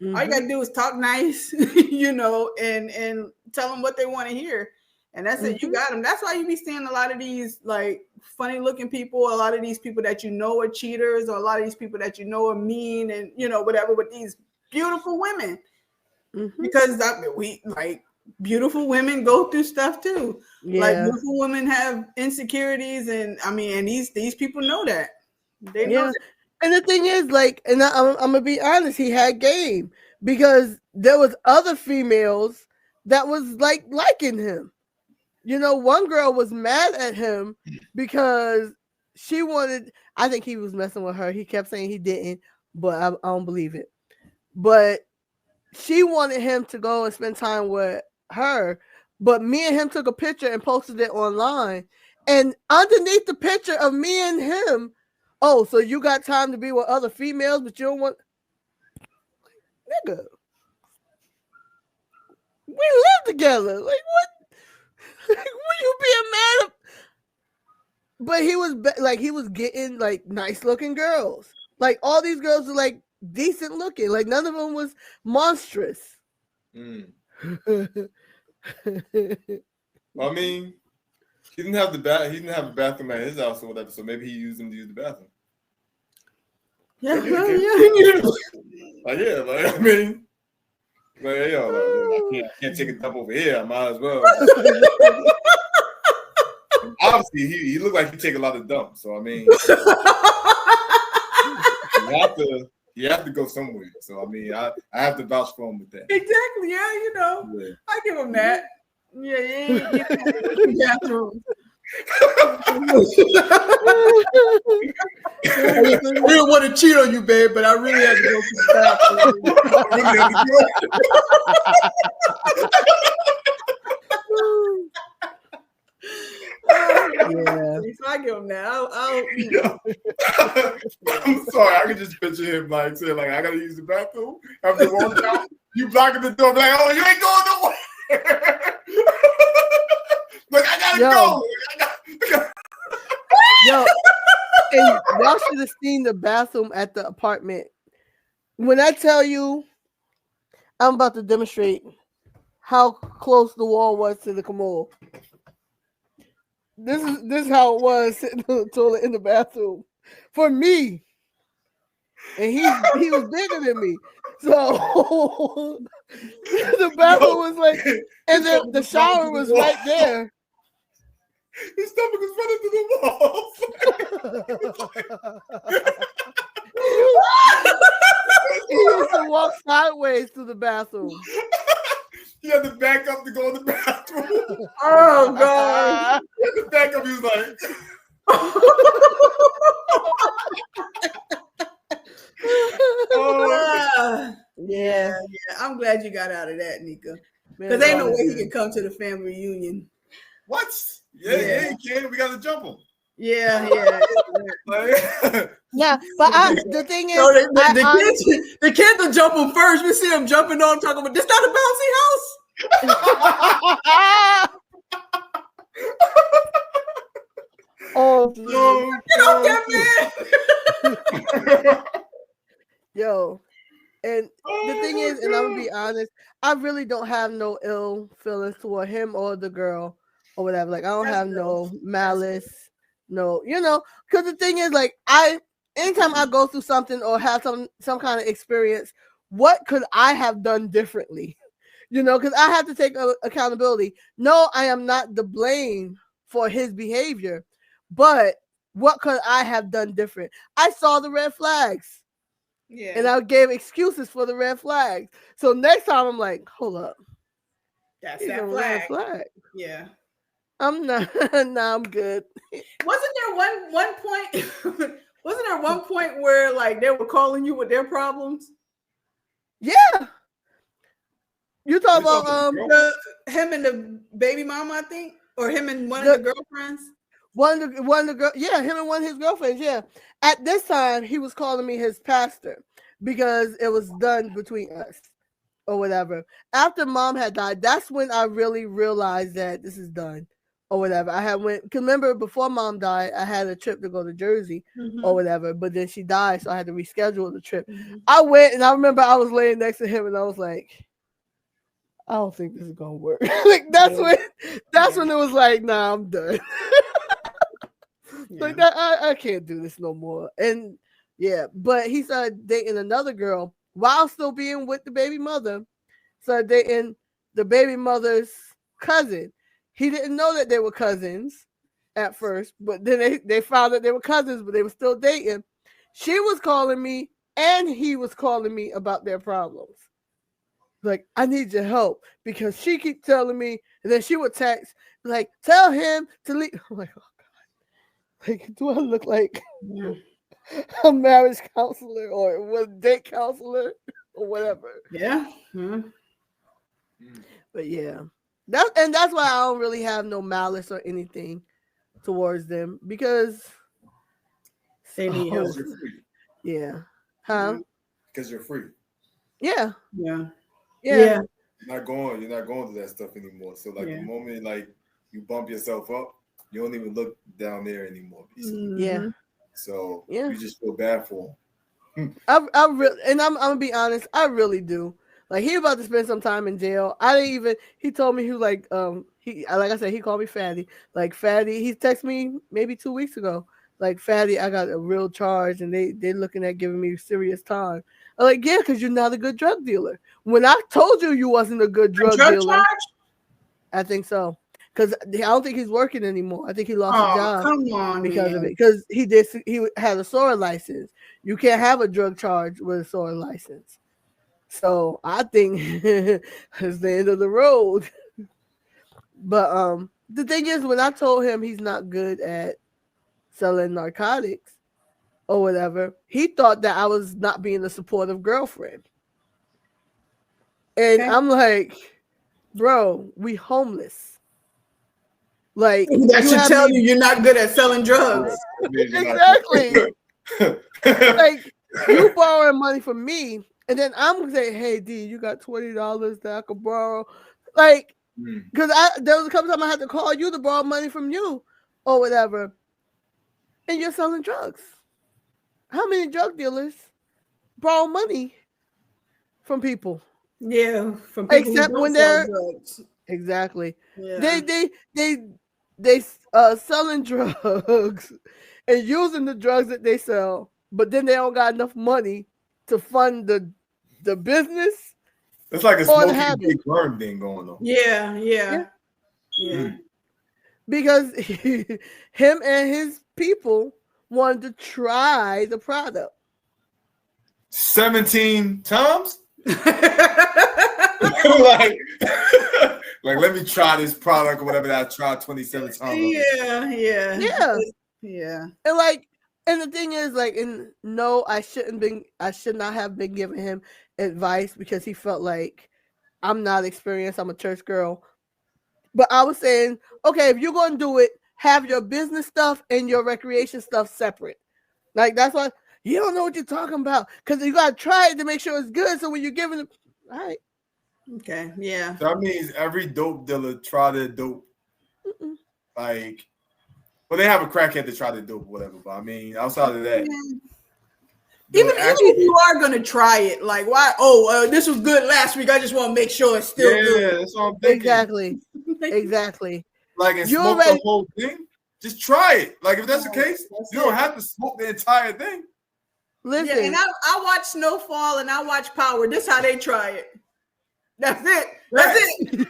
All you got to do is talk nice, and tell them what they want to hear. And that's it. You got them. That's why you be seeing a lot of these like funny looking people, a lot of these people that are cheaters, or a lot of these people that are mean and whatever, with these beautiful women. Because beautiful women go through stuff too. Yeah. Like beautiful women have insecurities, and these people know that. They know that.
And the thing is, I'm gonna be honest, he had game, because there was other females that was liking him. One girl was mad at him because I think he was messing with her. He kept saying he didn't, but I don't believe it. But she wanted him to go and spend time with her. But me and him took a picture and posted it online. And underneath the picture of me and him, oh, so you got time to be with other females, but you don't want... Nigga. We live together. Like, what? Were you being mad? But he was getting nice looking girls. Like all these girls are decent looking. Like none of them was monstrous.
Well, he didn't have a bathroom at his house or whatever, so maybe he used them to use the bathroom.
Yeah.
I can't take a dump over here. I might as well. Obviously, he looked like he take a lot of dumps. So you have to go somewhere. So I have to vouch for him with that.
Exactly. Yeah, I give him that. Yeah. Bathroom. I didn't want to cheat on you, babe, but I really had to go to the
Yeah.
So I give him that.
I'm sorry. I can just picture him saying I gotta use the bathroom. I have to walk out. You blocking the door, oh, you ain't going nowhere. I gotta go.
Yo, and y'all should have seen the bathroom at the apartment. When I tell you, I'm about to demonstrate how close the wall was to the commode. This is how it was sitting on the toilet in the bathroom for me. And he was bigger than me. So the bathroom was like, and then the shower was right there.
His stomach was running through the walls.
He used to walk sideways to the bathroom.
He had to back up to go in the bathroom.
Oh God!
He had to back up. He was like,
oh.
Yeah.
I'm glad you got out of that, Nika.
Man,
Because ain't no way he
good.
can come to the family reunion.
what? Yeah, he can. We got to jump him.
Yeah.
Yeah, but the thing is,
So the kids will jump him first. We see him jumping on, talking about this not a bouncy house.
Oh,
Get off that man.
yo, and the thing is, and I'm gonna be honest, I really don't have no ill feelings toward him or the girl or whatever. Like I don't have no malice, no, because the thing is, like anytime I go through something or have some kind of experience, what could I have done differently? Because I have to take accountability. No, I am not to blame for his behavior, but what could I have done different? I saw the red flags.
Yeah.
And I gave excuses for the red flags. So next time I'm like, hold up.
That's that flag.
flag.
Yeah.
I'm not. Nah, I'm good.
Wasn't there one point? Wasn't there one point where like they were calling you with their problems?
Yeah. You talk about
him and the baby mama, I think, or him and one of the girlfriends.
One of the girl, yeah, him and one of his girlfriends, yeah. At this time, he was calling me his pastor because it was done between us or whatever. After mom had died, that's when I really realized that this is done or whatever. I had went, cause remember before mom died, I had a trip to go to Jersey or whatever, but then she died, so I had to reschedule the trip. I went and I remember I was laying next to him and I was like, I don't think this is gonna work. Like that's when it was like, nah, I'm done. Like that, I can't do this no more. And yeah, but he started dating another girl while still being with the baby mother. Started dating the baby mother's cousin. He didn't know that they were cousins at first, but then they found that they were cousins, but they were still dating. She was calling me and he was calling me about their problems. Like, I need your help because she keeps telling me, and then she would text, like, tell him to leave. I'm like, oh God. Like, do I look like a marriage counselor or a date counselor or whatever?
Yeah. Mm-hmm.
But yeah. That's why I don't really have no malice or anything towards them because
they need help.
Yeah. Huh?
Because you're free.
Yeah.
Yeah.
Yeah.
You're not going to that stuff anymore. So like the moment like you bump yourself up, you don't even look down there anymore. Basically.
Yeah.
So you just feel bad for him.
I'm gonna be honest, I really do. Like he about to spend some time in jail. He told me he was like like I said, he called me Fatty. Like Fatty, he texted me maybe 2 weeks ago. Like Fatty, I got a real charge and they're looking at giving me serious time. I'm like, yeah, because you're not a good drug dealer. When I told you wasn't a good drug dealer,
charge?
I think so. Because I don't think he's working anymore. I think he lost his job because of it. Because he had a SORA license. You can't have a drug charge with a SORA license. So I think it's the end of the road. But the thing is, when I told him he's not good at selling narcotics or whatever, he thought that I was not being a supportive girlfriend. And I'm like, bro, we homeless. Like
that should tell you you're not good at selling drugs.
Exactly. Like you borrowing money from me, and then I'm gonna say, hey D, you got $20 that I could borrow. Like, because there was a couple times I had to call you to borrow money from you or whatever. And you're selling drugs. How many drug dealers borrow money from people?
Yeah, from people
except
who don't
when
sell
they're
drugs.
Exactly.
Yeah.
They selling drugs and using the drugs that they sell, but then they don't got enough money to fund the the business.
It's like a
or the
Smokey
habit.
Big Burn thing going on.
Yeah.
Because him and his people wanted to try the product
17 times. like let me try this product or whatever that I tried 27 times.
Yeah. And the thing is, like, no, I should not have been giving him advice because he felt like I'm not experienced. I'm a church girl. But I was saying, okay, if you're going to do it, have your business stuff and your recreation stuff separate. Like, that's why you don't know what you're talking about because you got to try it to make sure it's good. So when you're giving it, all right.
Okay, yeah.
So that means every dope dealer try their dope. Like, well, they have a crackhead to try their dope, whatever. But I mean, outside of that,
even if you are gonna try it, like why? Oh, this was good last week. I just want to make sure it's still good.
Yeah, that's what I'm thinking.
Exactly.
Like, and smoke the whole thing. Just try it. Like, if that's the case, you don't have to smoke the entire thing.
Listen,
and I watch Snowfall and I watch Power. This is how they try it. That's it. That's it.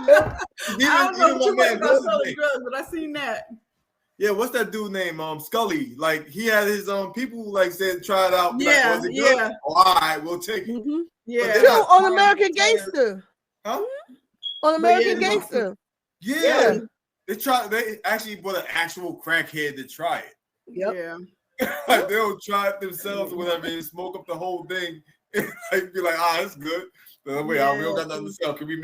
I don't know too much about selling drugs, but I seen that.
Yeah, what's that dude name? Scully. Like, he had his people like said try it out.
Yeah,
like, was it good? Oh, all right, we'll take it.
Mm-hmm.
Yeah.
On American Gangster.
Huh?
On American Gangster.
Yeah. They actually brought an actual crackhead to try it.
Yep.
Yeah.
Like, they don't try it themselves or whatever and smoke up the whole thing. Like, be like, it's good. Wait, we don't got nothing to sell. Can we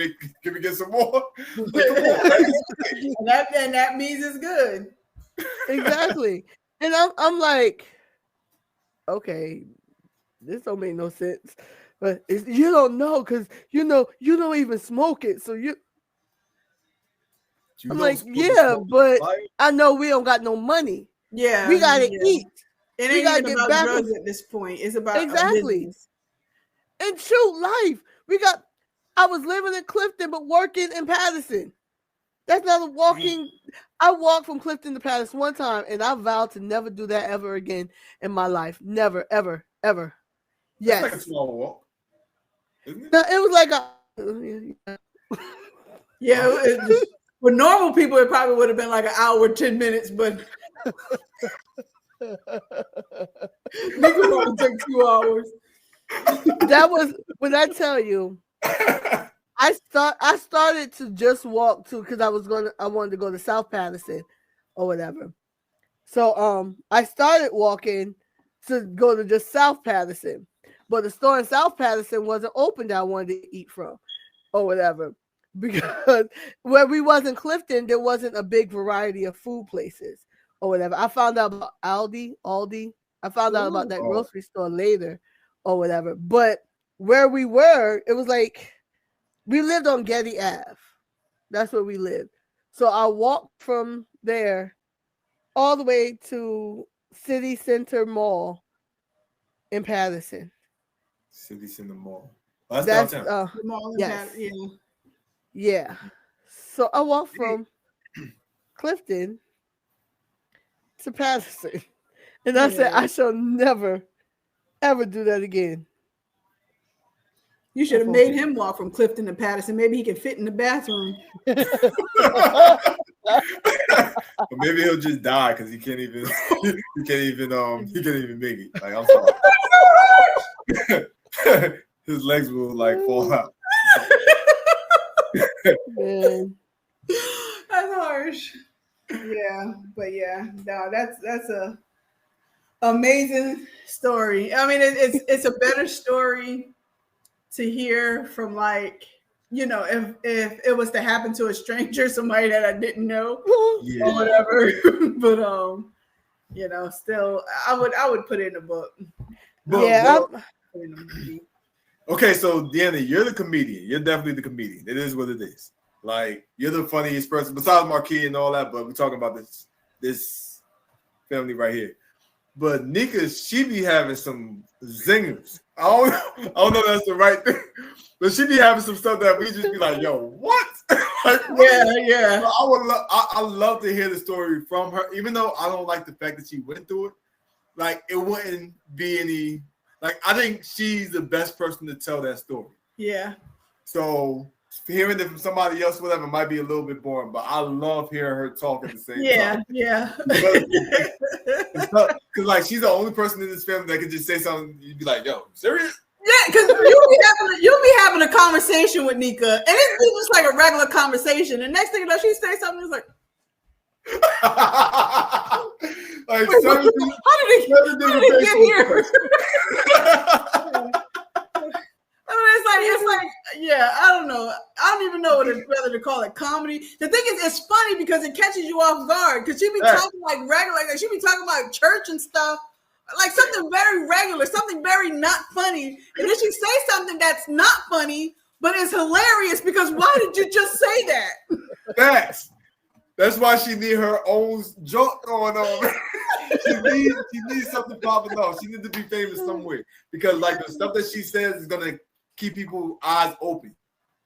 get some more? Like, come on,
and that means it's good.
Exactly. And I'm like, okay, this don't make no sense. But you don't know because you don't even smoke it. So I'm like, yeah, but I know we don't got no money.
Yeah.
We gotta eat.
It ain't even about drugs at this point. It's about
exactly. And shoot, life. I was living in Clifton, but working in Patterson. That's not a walking. I walked from Clifton to Patterson one time, and I vowed to never do that ever again in my life. Never, ever, ever. Yes.
That's like a small walk, isn't it?
No, it was like
for normal people, it probably would have been like an hour, 10 minutes, but it could probably take 2 hours.
That was when I tell you. I started to just walk to because I wanted to go to South Patterson or whatever. So I started walking to go to just South Patterson, but the store in South Patterson wasn't open that I wanted to eat from or whatever because where we was in Clifton there wasn't a big variety of food places or whatever. I found out about Aldi. I found out about that grocery store later or whatever. But where we were, it was like. We lived on Getty Ave. That's where we lived. So I walked from there all the way to City Center Mall in Patterson.
City Center Mall. Oh, that's downtown.
Yes.
Yeah. So I walked from Clifton to Patterson. And I said, I shall never, ever do that again.
You should have made him walk from Clifton to Patterson. Maybe he can fit in the bathroom.
Maybe he'll just die because he can't even make it. Like, I'm sorry. His legs will like fall out.
Man.
That's harsh. Yeah, but no, that's a amazing story. I mean, it's a better story to hear from, like, if it was to happen to a stranger, somebody that I didn't know or whatever. But still I would put it in a book.
Okay, so Deanna, you're the comedian. You're definitely the comedian. It is what it is. Like, you're the funniest person besides Marquis and all that, but we're talking about this family right here. But Nika, she be having some zingers. I don't know if that's the right thing, but she be having some stuff that we just be like, yo, what? Like,
yeah.
I love to hear the story from her, even though I don't like the fact that she went through it. Like, it wouldn't be any. like I think she's the best person to tell that story.
Yeah.
So hearing it from somebody else, whatever, might be a little bit boring, but I love hearing her talk at the same time.
Yeah.
Because like she's the only person in this family that could just say something. You'd be like, "Yo, serious?"
Yeah, because you'll be having a conversation with Nika, and it's just like a regular conversation. And next thing you know, she say something. It's like,
like,
wait, how did he get here? I mean, it's like, yeah, I don't know. I don't even know whether to call it comedy. The thing is, it's funny because it catches you off guard. Because she be talking like regular, like she be talking about church and stuff, like something very regular, something very not funny. And then she say something that's not funny, but it's hilarious because why did you just say that?
That's why she need her own joke going on. she needs something popping off. She needs to be famous somewhere because like the stuff that she says is gonna keep people's eyes open.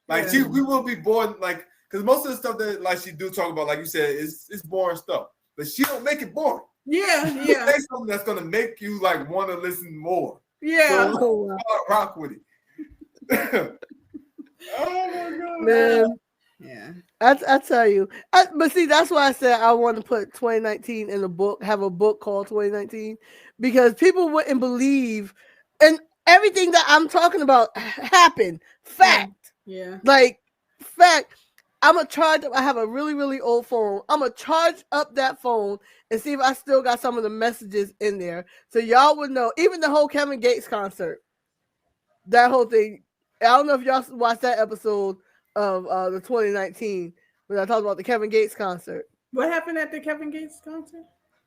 Like we will be bored, like because most of the stuff that like she do talk about, like you said, it's boring stuff. But she don't make it boring.
Yeah.
She say something that's gonna make you like want to listen more.
Yeah.
So rock with it. Oh my god,
man.
Yeah.
I tell you. But see, that's why I said I want to put 2019 in a book, have a book called 2019, because people wouldn't believe, and everything that I'm talking about happened. Fact.
Yeah.
Like, fact. I'm going to charge up. I have a really, really old phone. I'm going to charge up that phone and see if I still got some of the messages in there. So y'all would know. Even the whole Kevin Gates concert. That whole thing. I don't know if y'all watched that episode of the 2019 when I talked about the Kevin Gates concert.
What happened at the Kevin Gates concert?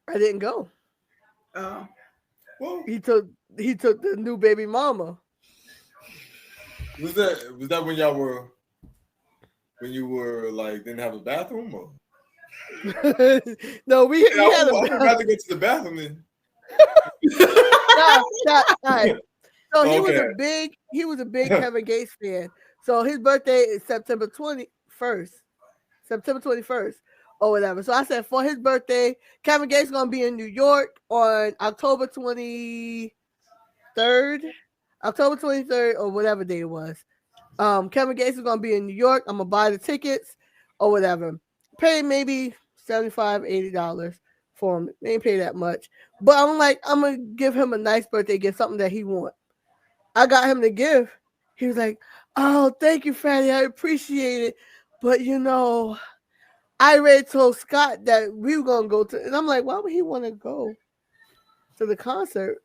I didn't go.
Oh.
Well,
He took the new baby mama.
Was that when y'all were like didn't have a bathroom or?
No, we had a bathroom.
I'd rather go to the bathroom then.
Right. So he was a big Kevin Gates fan. So his birthday is September 21st or whatever. So I said for his birthday, Kevin Gates is gonna be in New York on October 23rd or whatever day it was. Kevin Gates is gonna be in New York. I'm gonna buy the tickets or whatever. Pay maybe $75, $80 for him. They ain't pay that much. But I'm like, I'm gonna give him a nice birthday gift, something that he wants. I got him the gift. He was like, "Oh, thank you, Fatty. I appreciate it. But you know, I already told Scott that we were gonna go to," and I'm like, why would he want to go to the concert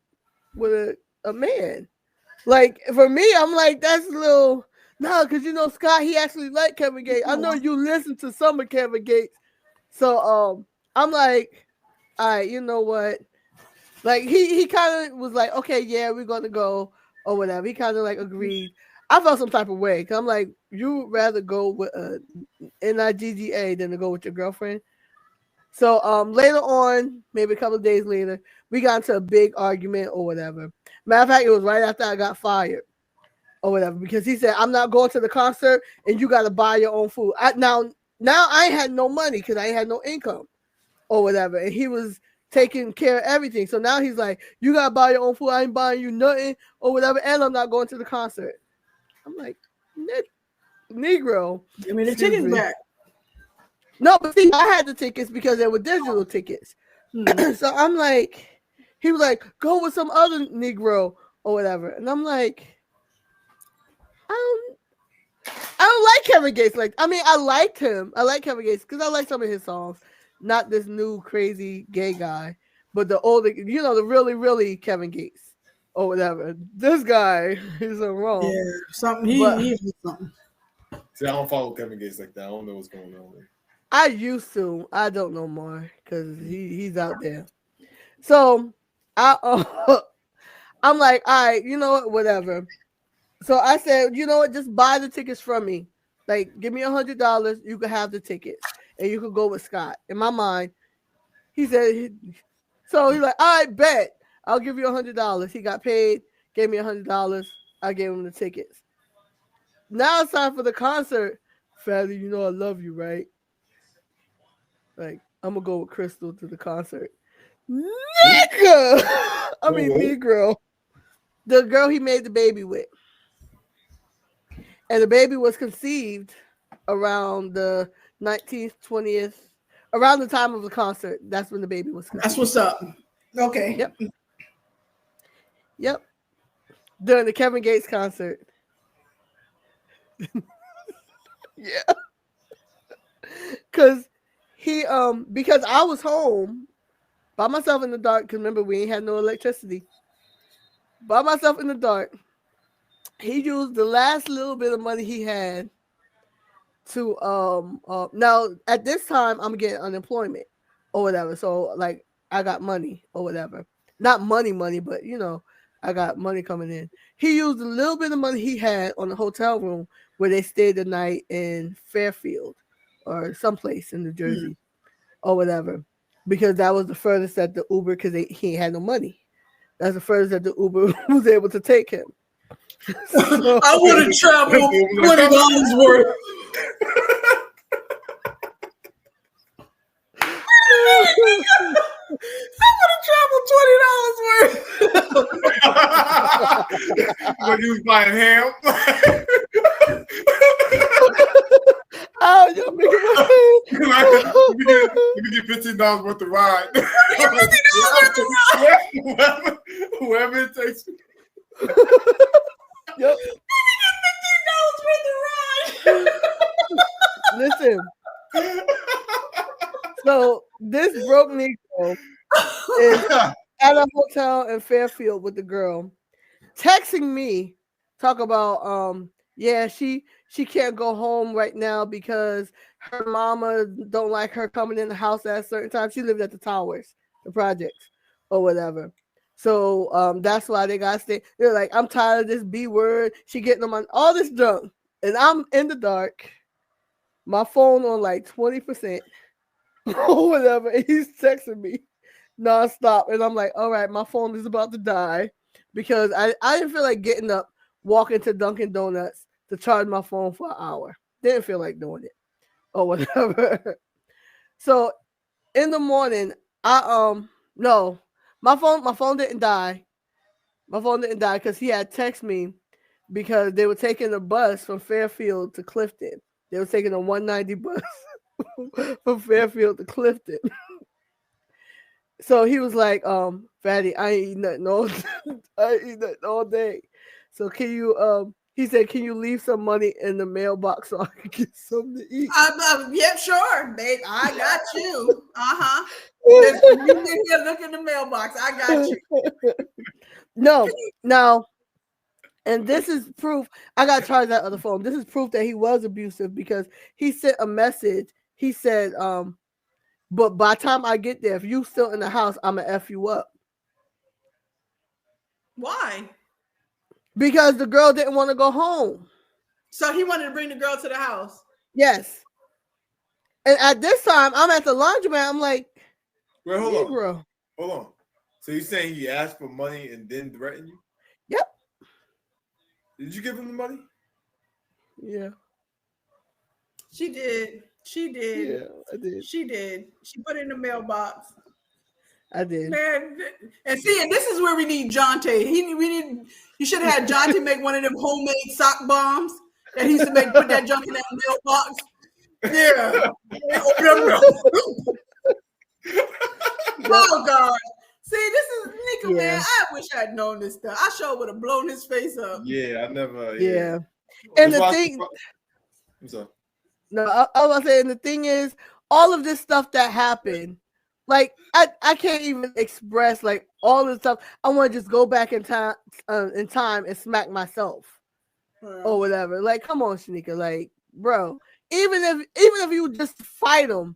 with a man? Like for me, I'm like, that's a little because you know Scott, he actually liked Kevin Gates. I know you listen to some of Kevin Gates, so I'm like, all right, you know what? Like he kind of was like, okay, yeah, we're gonna go or whatever. He kind of like agreed. I felt some type of way because I'm like, you would rather go with a NIGGA than to go with your girlfriend. So later on, maybe a couple of days later, we got into a big argument or whatever. Matter of fact, it was right after I got fired or whatever because he said, I'm not going to the concert and you got to buy your own food. Now I had no money because I had no income or whatever. And he was taking care of everything. So now he's like, you got to buy your own food. I ain't buying you nothing or whatever. And I'm not going to the concert. I'm like, Negro.
Give me the tickets back.
No, but see, I had the tickets because they were digital tickets. So I'm like, he was like, go with some other Negro or whatever. And I'm like, I don't like Kevin Gates. Like, I mean, I liked him. I like Kevin Gates because I like some of his songs. Not this new crazy gay guy, but the older, you know, the really, really Kevin Gates or whatever. This guy is wrong.
Yeah, something. He's something.
See, I don't follow Kevin Gates like that. I don't know what's going on there.
I used to. I don't know more because he's out there. So I'm like, all right, you know what, whatever. So I said, you know what, just buy the tickets from me. Like, give me $100. You can have the tickets, and you could go with Scott. In my mind, he said. So he's like, all right, bet. I'll give you $100. He got paid, gave me $100. I gave him the tickets. Now it's time for the concert. Fatty, you know I love you, right? Like, I'm gonna go with Crystal to the concert. Nigga! I mean, Negro. the girl he made the baby with. And the baby was conceived around the 19th, 20th, around the time of the concert. That's when the baby was conceived.
That's what's up. Okay.
Yep. Yep. During the Kevin Gates concert. Yeah. Because because I was home by myself in the dark, because remember, we ain't had no electricity. By myself in the dark. He used the last little bit of money he had to now at this time I'm getting unemployment or whatever. So like I got money or whatever. Not money, but you know, I got money coming in. He used a little bit of money he had on the hotel room where they stayed the night in Fairfield or someplace in New Jersey or whatever. Because that was the furthest that the Uber, because he ain't had no money. That's the furthest that the Uber was able to take him. So,
I would have traveled $20 worth. I would have traveled $20 worth.
When you was buying ham.
Oh, you're making my
Let me get $15 worth of ride.
$15 worth of ride.
Whoever it takes.
Yep.
$15 worth of ride.
Listen. So this broke Negro is at a hotel in Fairfield with the girl, texting me, talk about yeah, she can't go home right now because her mama don't like her coming in the house at a certain time. She lived at the towers, the projects, or whatever. So that's why they gotta stay. They're like, I'm tired of this B word. She getting them on all this junk, and I'm in the dark. My phone on like 20% or whatever, and he's texting me nonstop, and I'm like, all right, my phone is about to die because I didn't feel like getting up, walking to Dunkin' Donuts to charge my phone for an hour. Didn't feel like doing it or whatever. So in the morning, no, my phone didn't die. My phone didn't die because he had texted me because they were taking a bus from Fairfield to Clifton. They were taking a 190 bus from Fairfield to Clifton. So he was like, Fatty, I ain't eating nothing all day. So can you he said, can you leave some money in the mailbox so I can get something to eat?
Yep, sure, babe. I got you. You in here, look in the mailbox. I got you.
No, now, and this is proof. I got to charge that other phone. This is proof that he was abusive because he sent a message. He said, but by the time I get there, if you still in the house, I'm going to F you up.
Why?
Because the girl didn't want to go home.
So he wanted to bring the girl to the house.
Yes. And at this time, I'm at the laundromat. I'm like,
well, hold
on.
Hold on. So you're saying he asked for money and then threatened you?
Yep.
Did you give him the money?
Yeah.
She did.
Yeah, I did.
She did. She put it in the mailbox.
I did.
Man, and see, and this is where we need Jonte. You should have had Jonte make one of them homemade sock bombs that he used to make. Put that junk in that mailbox. Yeah. Oh God. See, this is Nika, man. I wish I'd known this stuff. I sure would have blown his face up.
Yeah, I never.
Yeah. And the thing.
I'm sorry.
No, I was saying the thing is, all of this stuff that happened, like I can't even express like all this stuff. I want to just go back in time and smack myself or whatever. Like, come on, Shanika, like, bro. Even if you just fight him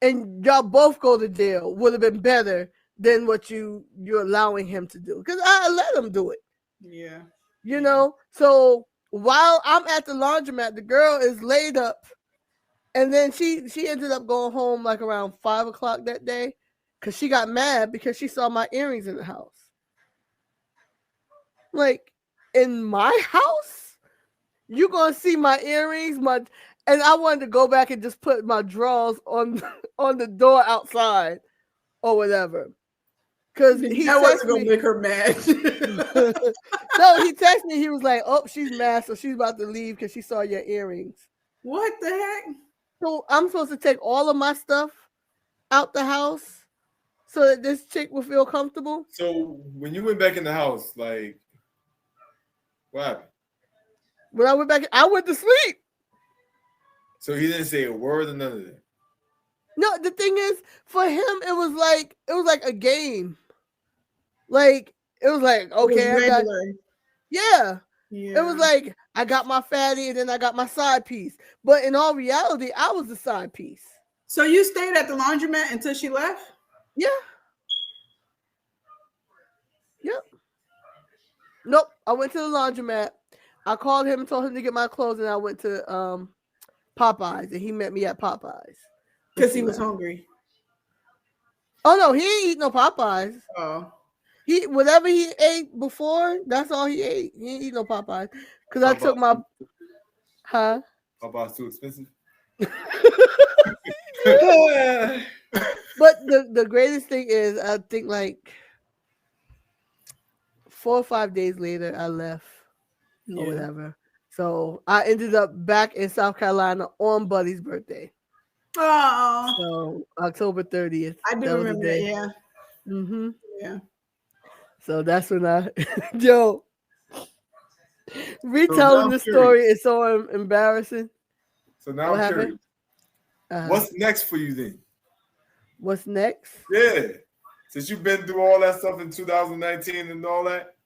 and y'all both go to jail, would have been better than what you're allowing him to do. Because I let him do it.
Yeah.
You know? So while I'm at the laundromat, the girl is laid up. And then she ended up going home like around 5 o'clock that day because she got mad because she saw my earrings in the house. Like, in my house? You gonna see my earrings? And I wanted to go back and just put my drawers on the door outside or whatever. Because he
that wasn't
texted
gonna make her mad.
No, he texted me. He was like, "Oh, she's mad, so she's about to leave because she saw your earrings."
What the heck?
So I'm supposed to take all of my stuff out the house so that this chick will feel comfortable.
So when you went back in the house, like, what happened?
When I went back, I went to sleep.
So he didn't say a word or none of that.
No, the thing is, for him, it was like a game. Like it was like, okay, I got, yeah. It was like I got my fatty and then I got my side piece. But in all reality, I was the side piece.
So you stayed at the laundromat until she left?
Yeah. Yep. Nope. I went to the laundromat. I called him and told him to get my clothes, and I went to Popeyes, and he met me at Popeyes
because he was hungry.
Oh no, he ain't eat no Popeyes.
Oh.
He whatever he ate before, that's all he ate. He didn't eat no Popeyes. Because I took my
Popeyes too expensive.
But the greatest thing is, I think like 4 or 5 days later, I left or whatever. So I ended up back in South Carolina on Buddy's birthday.
Oh.
So October 30th.
I do remember that, yeah.
Mm-hmm.
Yeah.
So that's when Joe, retelling the story is so embarrassing.
So now I'm curious. What's next for you then?
What's next?
Yeah. Since you've been through all that stuff in 2019 and all that,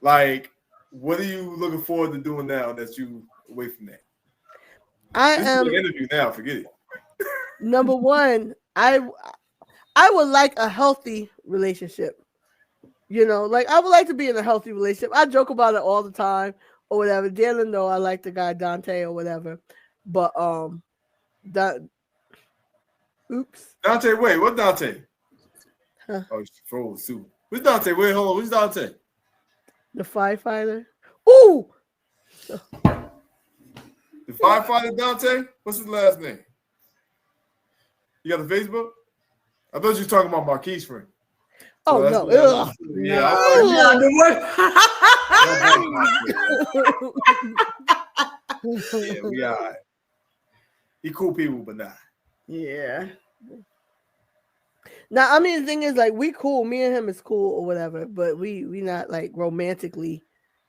like, what are you looking forward to doing now that you away from that?
This is an
interview now, forget it.
Number one, I would like a healthy relationship. You know, like I would like to be in a healthy relationship. I joke about it all the time or whatever. Dylan, though, I like the guy Dante or whatever. But
Dante, wait, what Dante?
Huh?
Oh, she froze too. Who's Dante? Wait, hold on. Who's Dante?
The firefighter. Ooh!
The firefighter Dante? What's his last name? You got a Facebook? I thought you were talking about Marquise' friend.
Oh,
so
no.
Yeah. Yeah, we all right. He cool people, but nah.
Yeah.
Now, I mean, the thing is, like, we cool. Me and him is cool or whatever, but we not, like, romantically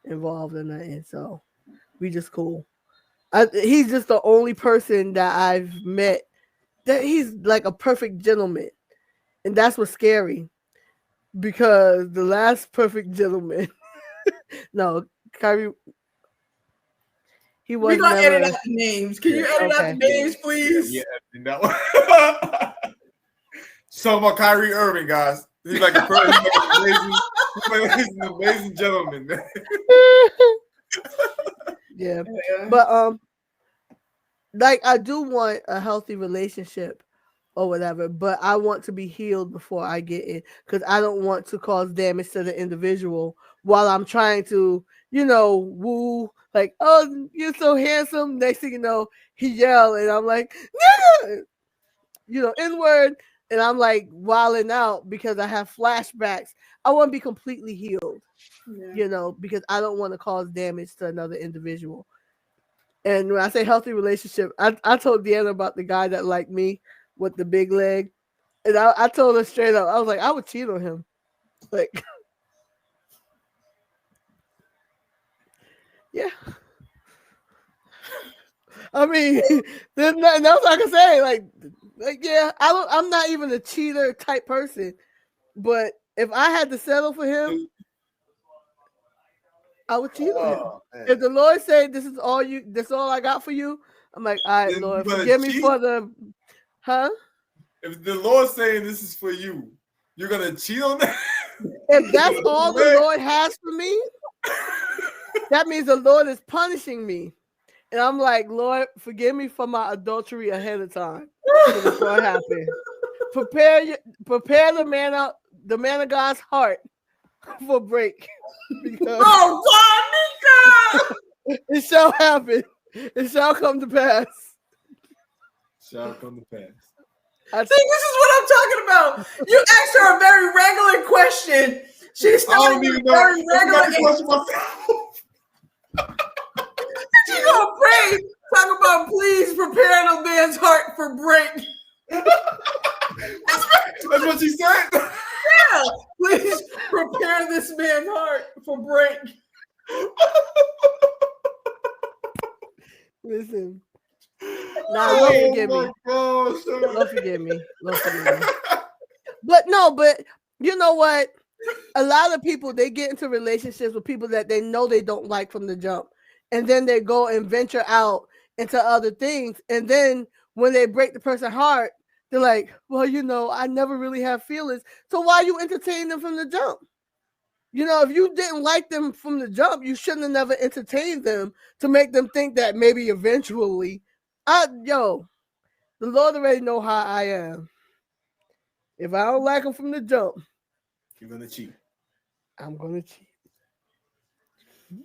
involved or nothing. So, we just cool. He's just the only person that I've met that he's, like, a perfect gentleman. And that's what's scary. Because the last perfect gentleman, no, Kyrie, he was
We're gonna
never.
edit out the names. Can you edit out the names, please?
Yeah, that one. Talking about Kyrie Irving, guys. He's like he's an amazing gentleman.
Yeah, but like I do want a healthy relationship or whatever, but I want to be healed before I get in because I don't want to cause damage to the individual while I'm trying to, you know, woo, like, oh, you're so handsome. Next thing you know, he yelled and I'm like, nigga, you know, N-word, and I'm like wilding out because I have flashbacks. I want to be completely healed, you know, because I don't want to cause damage to another individual. And when I say healthy relationship, I told Deanna about the guy that liked me with the big leg. And I told her straight up, I was like, I would cheat on him. Like, yeah. I mean, there's nothing else I can say. Like yeah, I'm not even a cheater type person. But if I had to settle for him, I would cheat on him. Man. If the Lord said that's all I got for you, I'm like, all right, Lord, forgive me for the
If the Lord's saying this is for you, you're gonna cheat on that?
If that's all the Lord has for me, that means the Lord is punishing me. And I'm like, Lord, forgive me for my adultery ahead of time. It's gonna happen. Prepare the man of God's heart for break. Because it shall happen. It shall come to pass.
Shall come to pass.
See, this is what I'm talking about. You asked her a very regular question. She started with a very regular question myself. She gonna pray, talk about please prepare the man's heart for break.
That's what she said.
Yeah, please prepare this man's heart for break.
Listen. Nah, Lord forgive me. Lord forgive me. Lord forgive me. But you know what? A lot of people, they get into relationships with people that they know they don't like from the jump. And then they go and venture out into other things. And then when they break the person's heart, they're like, well, you know, I never really have feelings. So why you entertain them from the jump? You know, if you didn't like them from the jump, you shouldn't have never entertained them to make them think that maybe eventually, the Lord already know how I am. If I don't like them from the jump,
you're gonna cheat.
I'm gonna cheat.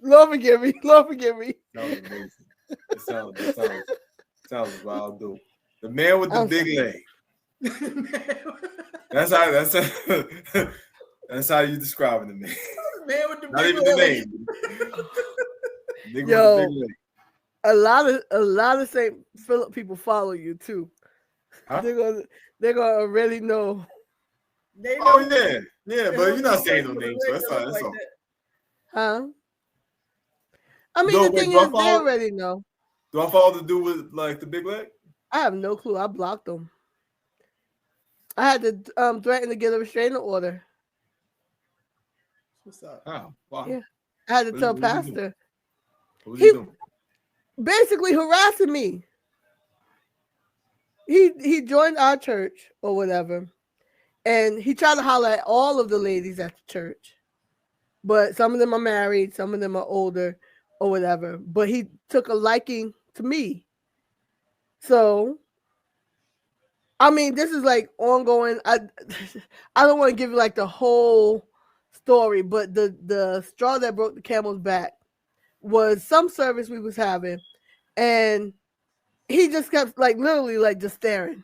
Lord forgive me. Lord forgive me.
That was amazing. It sounds wild, dude. The man with the big leg. That's how you describing the man.
Man with the
Not
big
even
leg.
The name. Yo, with the big leg.
A lot of St. Philip people follow you too. Huh? They're gonna really know.
They know.
Oh yeah, but you're not saying no names, so that's all.
Huh? I mean, the thing is, they already know.
Do I follow the dude with like the big leg?
I have no clue. I blocked them. I had to threaten to get a restraining order.
What's up?
Oh, wow.
Yeah, I had to tell Pastor. He basically harassing me. He joined our church or whatever, and he tried to holler at all of the ladies at the church. But some of them are married, some of them are older or whatever. But he took a liking to me. So, I mean, this is like ongoing. I don't want to give you like the whole story, but the straw that broke the camel's back was some service we was having, and he just kept like literally like just staring.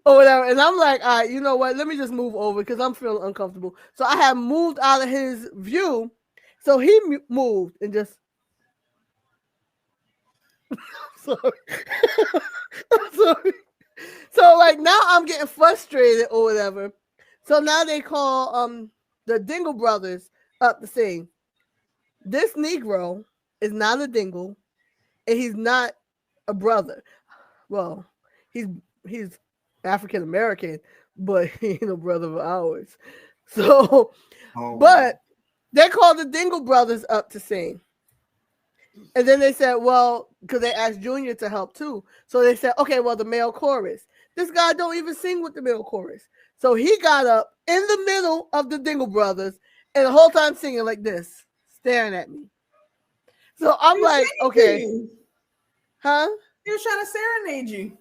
Or whatever. And I'm like, all right, you know what? Let me just move over because I'm feeling uncomfortable. So I had moved out of his view. So he moved and just. Sorry. I'm sorry. So like now I'm getting frustrated or whatever. So now they call the Dingle brothers up to sing. This Negro is not a Dingle, and he's not a brother. Well, he's African American, but he ain't a brother of ours. So, but they called the Dingle brothers up to sing. And then they said, well, because they asked Junior to help too. So they said, okay, well, the male chorus. This guy don't even sing with the male chorus. So he got up in the middle of the Dingle brothers and the whole time singing like this, staring at me. So I'm like, okay. Huh?
He was trying to serenade you.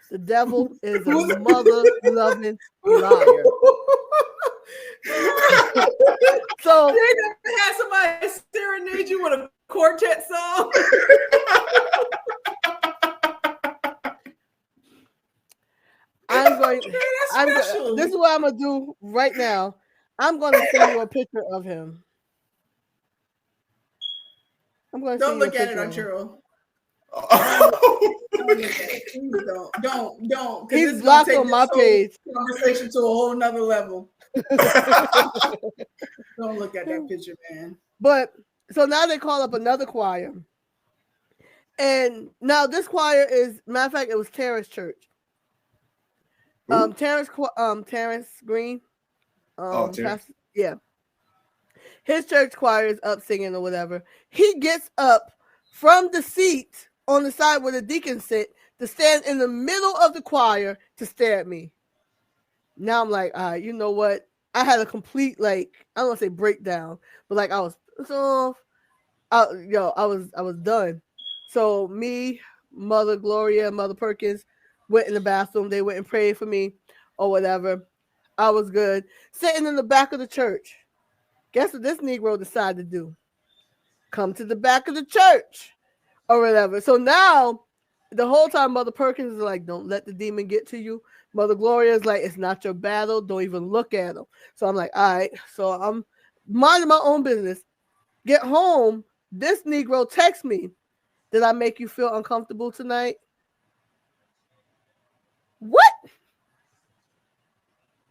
The devil is a mother-loving liar. So
they never had somebody serenade you with a quartet song.
This is what I'm gonna do right now. I'm gonna send you a picture of him. I'm gonna
don't look at it on Churro. Don't.
He's blocked on my page.
Conversation to a whole nother level. Don't look at that picture, man.
But so now they call up another choir, and now this choir is, matter of fact, it was Terrace Church. Terrence Green.
Terrence.
Yeah. His church choir is up singing or whatever. He gets up from the seat on the side where the deacons sit to stand in the middle of the choir to stare at me. Now I'm like, all right, you know what? I had a complete, like, I don't want to say breakdown, but like I was done. So me, Mother Gloria, Mother Perkins went in the bathroom. They went and prayed for me or whatever. I was good. Sitting in the back of the church. Guess what this Negro decided to do? Come to the back of the church or whatever. So now the whole time Mother Perkins is like, don't let the demon get to you. Mother Gloria is like, it's not your battle. Don't even look at him. So I'm like, all right. So I'm minding my own business. Get home. This Negro texts me. Did I make you feel uncomfortable tonight? What?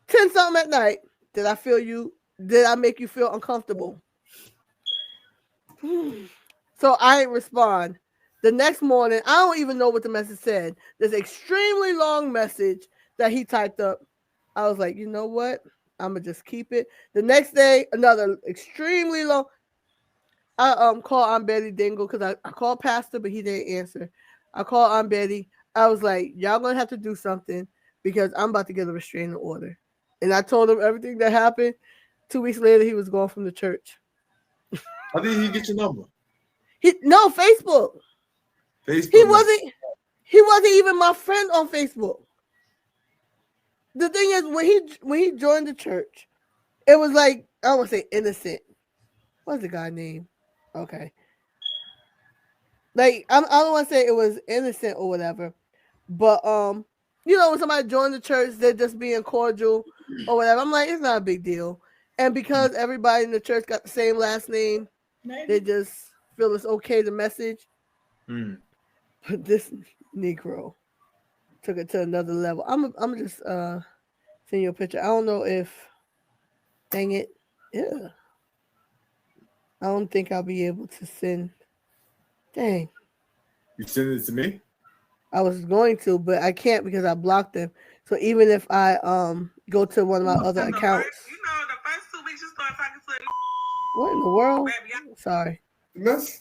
10 something at night. Did I make you feel uncomfortable? So I didn't respond. The next morning, I don't even know what the message said. This extremely long message that he typed up. I was like, you know what? I'm gonna just keep it. The next day, another extremely long. I called Aunt Betty Dingle because I called Pastor, but he didn't answer. I called Aunt Betty. I was like, y'all gonna have to do something because I'm about to get a restraining order. And I told him everything that happened. 2 weeks later, he was gone from the church.
How did he get your number?
No, Facebook.
Facebook.
He wasn't even my friend on Facebook. The thing is, when he joined the church, it was like, I don't want to say innocent. What's the guy name? Okay. Like I don't want to say it was innocent or whatever, but when somebody joined the church, they're just being cordial or whatever. I'm like, it's not a big deal. And because everybody in the church got the same last name, they just feel it's okay to message. But this Negro took it to another level. I'm just send you a picture. I don't know if, dang it, yeah. I don't think I'll be able to send. Dang.
You send it to me?
I was going to, but I can't because I blocked them. So even if I go to one of my other accounts.
The first 2 weeks you start talking to
what in the world? Sorry.
Yes.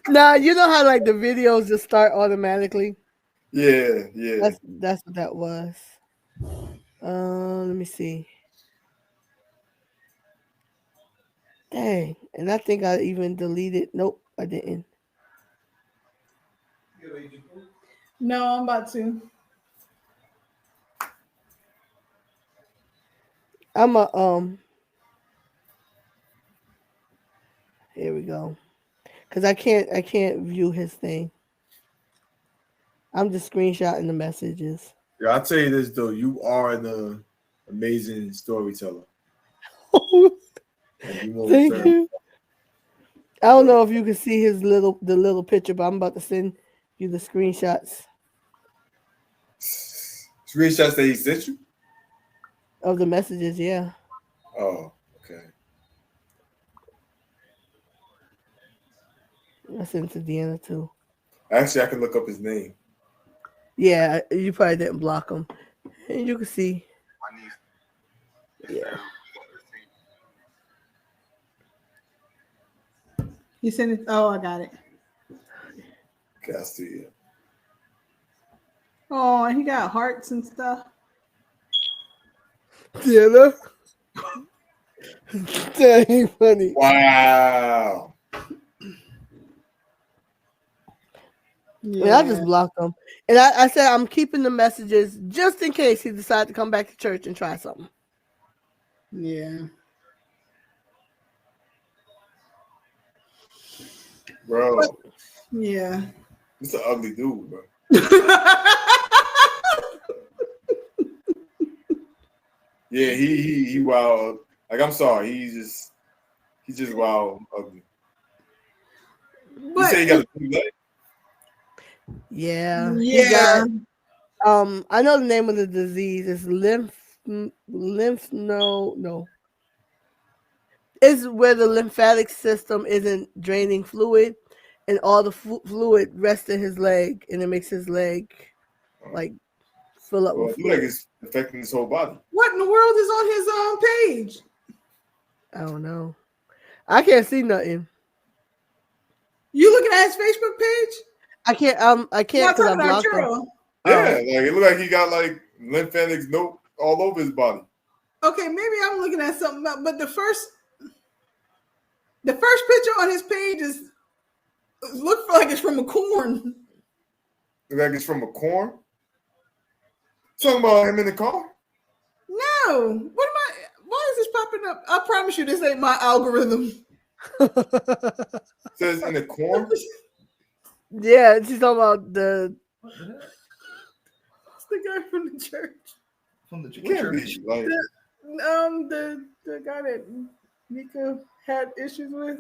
Nah, you know how like the videos just start automatically?
Yeah.
That's what that was. Let me see. Dang, and I think I even deleted. Nope, I didn't.
No, I'm about to.
Here we go. Cause I can't view his thing. I'm just screenshotting the messages.
Yeah, I'll tell you this though, you are an amazing storyteller.
Thank you. I don't know if you can see the little picture, but I'm about to send you the screenshots.
Screenshots that he sent you?
Of the messages, yeah.
Oh, okay.
I sent to Deanna too.
Actually, I can look up his name.
Yeah, you probably didn't block him. And you can see. Yeah.
You sent it. Oh, I got it.
Okay, I see it.
Oh, and he got hearts and stuff.
Deanna. That ain't funny.
Wow.
Yeah, I just blocked him. And I said I'm keeping the messages just in case he decides to come back to church and try something.
Yeah.
Bro.
Yeah.
This is an ugly dude, bro. Yeah, he wild. Like, I'm sorry, he's just wild ugly.
But,
you say he got a blue leg?
Yeah.
Yeah.
I know the name of the disease is no. It's where the lymphatic system isn't draining fluid, and all the fluid rests in his leg, and it makes his leg like fill up with fluid.
Like it's affecting his whole body.
What in the world is on his page?
I don't know. I can't see nothing.
You looking at his Facebook page?
I can't because I blocked him.
Yeah, like it looked like he got like lymphatics all over his body.
Okay, maybe I'm looking at something else, but the first picture on his page looks like it's from a corn.
Look like it's from a corn? Talking about him in the car?
No. Why is this popping up? I promise you this ain't my algorithm.
Says in the corn.
Yeah, she's talking about the.
It's the guy from the church.
From the
It
what
can't
church?
be like.
The guy that Nika had issues with.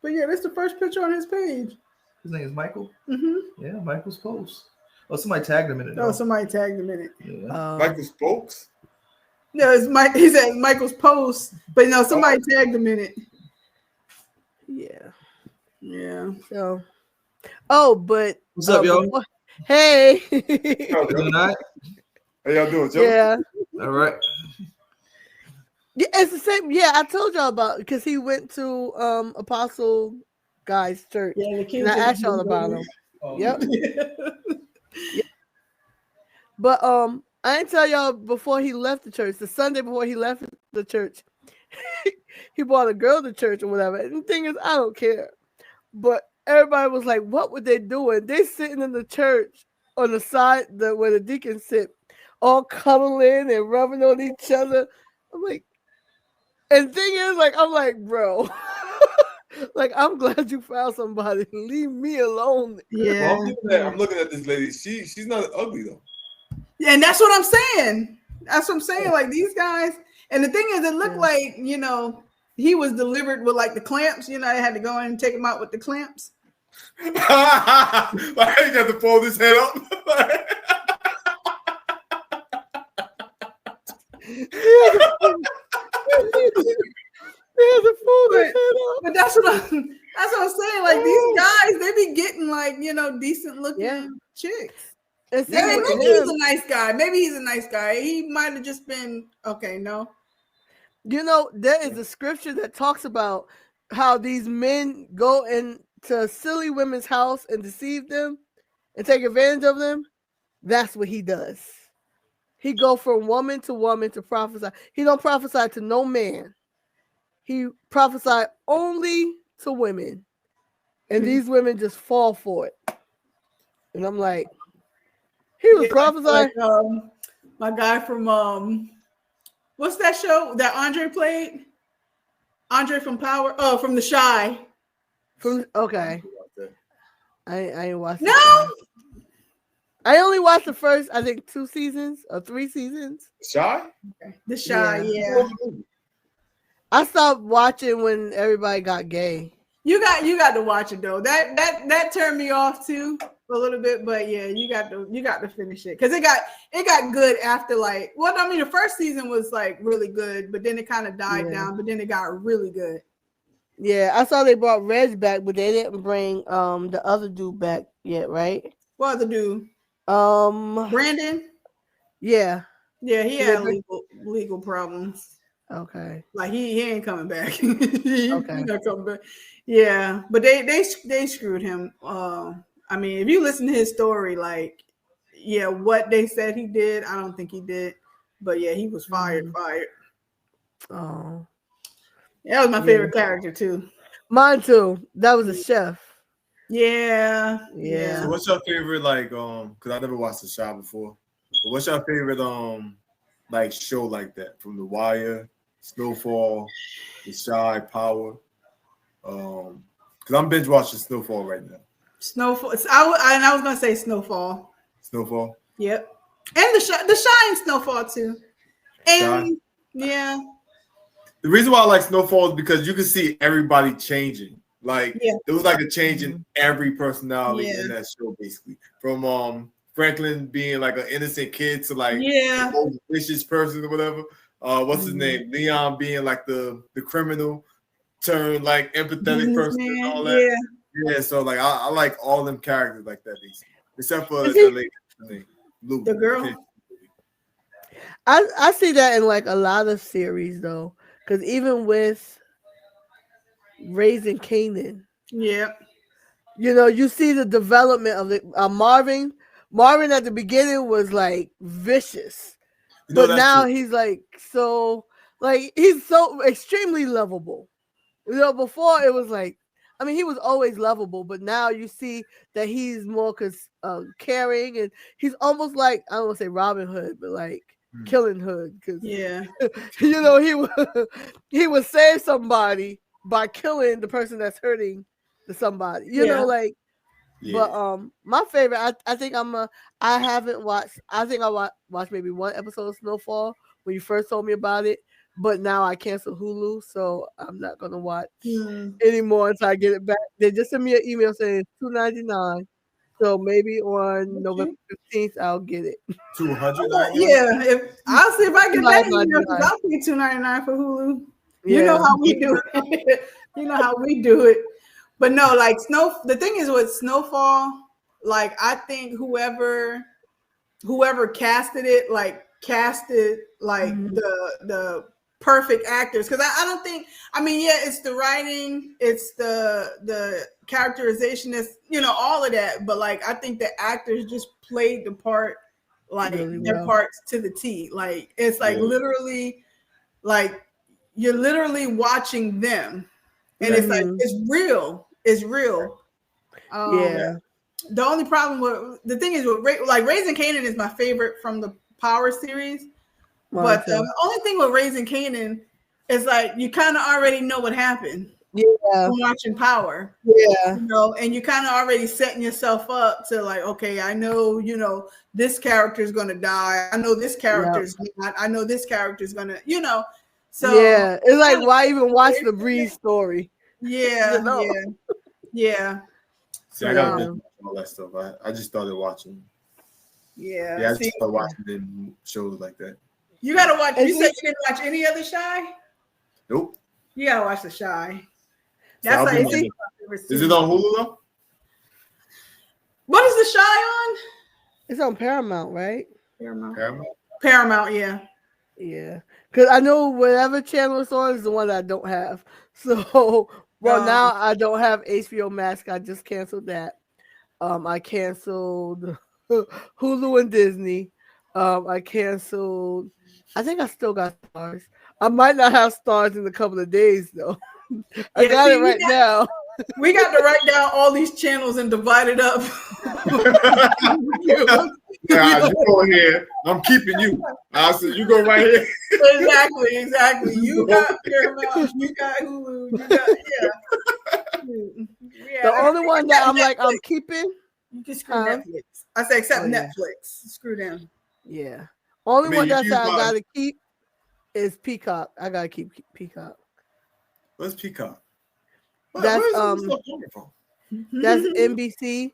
But yeah, that's the first picture on his page.
His name is Michael.
Mm-hmm.
Yeah, Michael's post. Oh, somebody tagged him in it.
Oh,
though.
somebody tagged him in it.
Yeah.
Michael Spokes.
No, it's Mike. He said Michael's post, but no, somebody tagged him in it.
Yeah.
Yeah.
So. Oh, but
What's up, yo?
Hey.
Yo,
Good night.
how y'all doing, Joe?
Yeah.
All right.
Yeah, it's the same. Yeah, I told y'all about because he went to Apostle Guy's church.
Yeah, the kids.
And I asked y'all about him.
Oh,
Yep. But I didn't tell y'all before he left the church. The Sunday before he left the church, he brought a girl to church or whatever. And the thing is, I don't care. But everybody was like, "What were they doing? They sitting in the church on the side where the deacons sit, all cuddling and rubbing on each other." I'm like, and the thing is, like, I'm like, bro, like, I'm glad you found somebody. Leave me alone.
Yeah.
Well, I'm looking at this lady. She's not ugly though.
Yeah, and that's what I'm saying. That's what I'm saying. Like these guys, and the thing is, it looked like he was delivered with like the clamps. They had to go in and take him out with the clamps.
Like he got to fold his head up.
But that's what I'm saying. Like these guys, they be getting like decent looking chicks.
And see,
Maybe he's a nice guy. Maybe he's a nice guy. He might have just been okay. No,
there is a scripture that talks about how these men go into silly women's house and deceive them and take advantage of them. That's what he does. He go from woman to prophesy. He don't prophesy to no man. He prophesied only to women. And these women just fall for it. And I'm like, he was prophesying.
Like, my guy from what's that show that Andre played? Andre from Power. Oh, from The Shy.
Okay. I ain't watched
No.
I only watched the first, I think, 2 seasons or 3 seasons.
Shy?
Okay. The Shy,
Yeah. I stopped watching when everybody got gay.
You got to watch it though. That turned me off too a little bit, but yeah, you got to finish it because it got good after the first season was like really good, but then it kind of died down, but then it got really good.
Yeah, I saw they brought Reg back, but they didn't bring the other dude back yet, right?
What other dude? Brandon.
Yeah.
Yeah, he had legal problems.
Okay.
Like he ain't coming back. He not coming back. Yeah, but they screwed him. I mean, if you listen to his story, what they said he did, I don't think he did. But yeah, he was fired.
Oh.
That was my favorite character too.
Mine too. That was a chef.
Yeah.
So what's your favorite because I never watched The Shy before. But what's your favorite show like that? From The Wire, Snowfall, The Shy, Power. Because I'm binge watching Snowfall right now.
Snowfall. I was gonna say Snowfall.
Snowfall.
Yep. And the Shy and Snowfall too. And yeah.
The reason why I like Snowfall is because you can see everybody changing. There was a change in every personality in that show, basically. From Franklin being like an innocent kid to the most vicious person or whatever. What's his name? Leon being like the criminal turned empathetic person and all that. Yeah, so I like all them characters like that, basically. Except for the lady, Luke,
the girl.
I see that in a lot of series though. Because even with Raising Kanan, you see the development of the Marvin. Marvin at the beginning was vicious, but now he's he's so extremely lovable. Before it was he was always lovable, but now you see that he's more caring, and he's almost I don't want to say Robin Hood, but Killing Hood, because he would save somebody by killing the person that's hurting the somebody. You know, like.
Yeah.
But my favorite, I think I haven't watched. I think I watched maybe one episode of Snowfall when you first told me about it. But now I canceled Hulu, so I'm not gonna watch anymore until I get it back. They just sent me an email saying it's $2.99. So maybe on November 15th I'll get it.
$200.
Yeah, I'll see if I get that email because
$2.99.
I'll pay $2.99 for Hulu.
Yeah.
You know how we do it. You know how we do it. But no, like the thing is with Snowfall, like I think whoever casted it, like casted like the perfect actors. Because I don't think, I mean, yeah, it's the writing, it's the characterization, it's, you know, all of that. But like I think the actors just played the part, like their parts to the T. Like it's like literally, like you're literally watching them. And it's like it's real. It's real.
Yeah.
The only problem with the thing is with like Raising Kanan is my favorite from the Power series. But the only thing with Raising Kanan is like you kind of already know what happened.
Yeah.
From watching Power.
Yeah.
You know, and you kind of already setting yourself up to like, okay, I know, you know, this character is gonna die. I know this character's not. I know this character's gonna, you know. So
yeah, it's like why even watch the Breeze story?
Yeah,
You know?
yeah.
See, I gotta watch all that stuff. I just started watching.
Yeah,
I just started watching shows like that.
You gotta watch. You said you didn't watch any other Shy?
Nope.
You gotta watch the Shy. That's like,
is it on Hulu though?
What is the Shy on?
It's on Paramount, right?
Paramount, yeah.
Yeah. Because I know whatever channel it's on is the one that I don't have. So, now I don't have HBO Max. I just canceled that. I canceled Hulu and Disney. I canceled. I think I still got Stars. I might not have Stars in a couple of days though. I got it right now.
We got to write down all these channels and divide it up.
Yeah, you go here. I'm keeping you. I said you go right here.
Exactly. You got Paramount. You got Hulu. You got
The only one that I'm like I'm keeping.
You can screw Netflix. I say except Netflix. Screw them.
Yeah. Only one that I gotta keep is Peacock. I gotta keep Peacock.
What's Peacock?
That's that's NBC.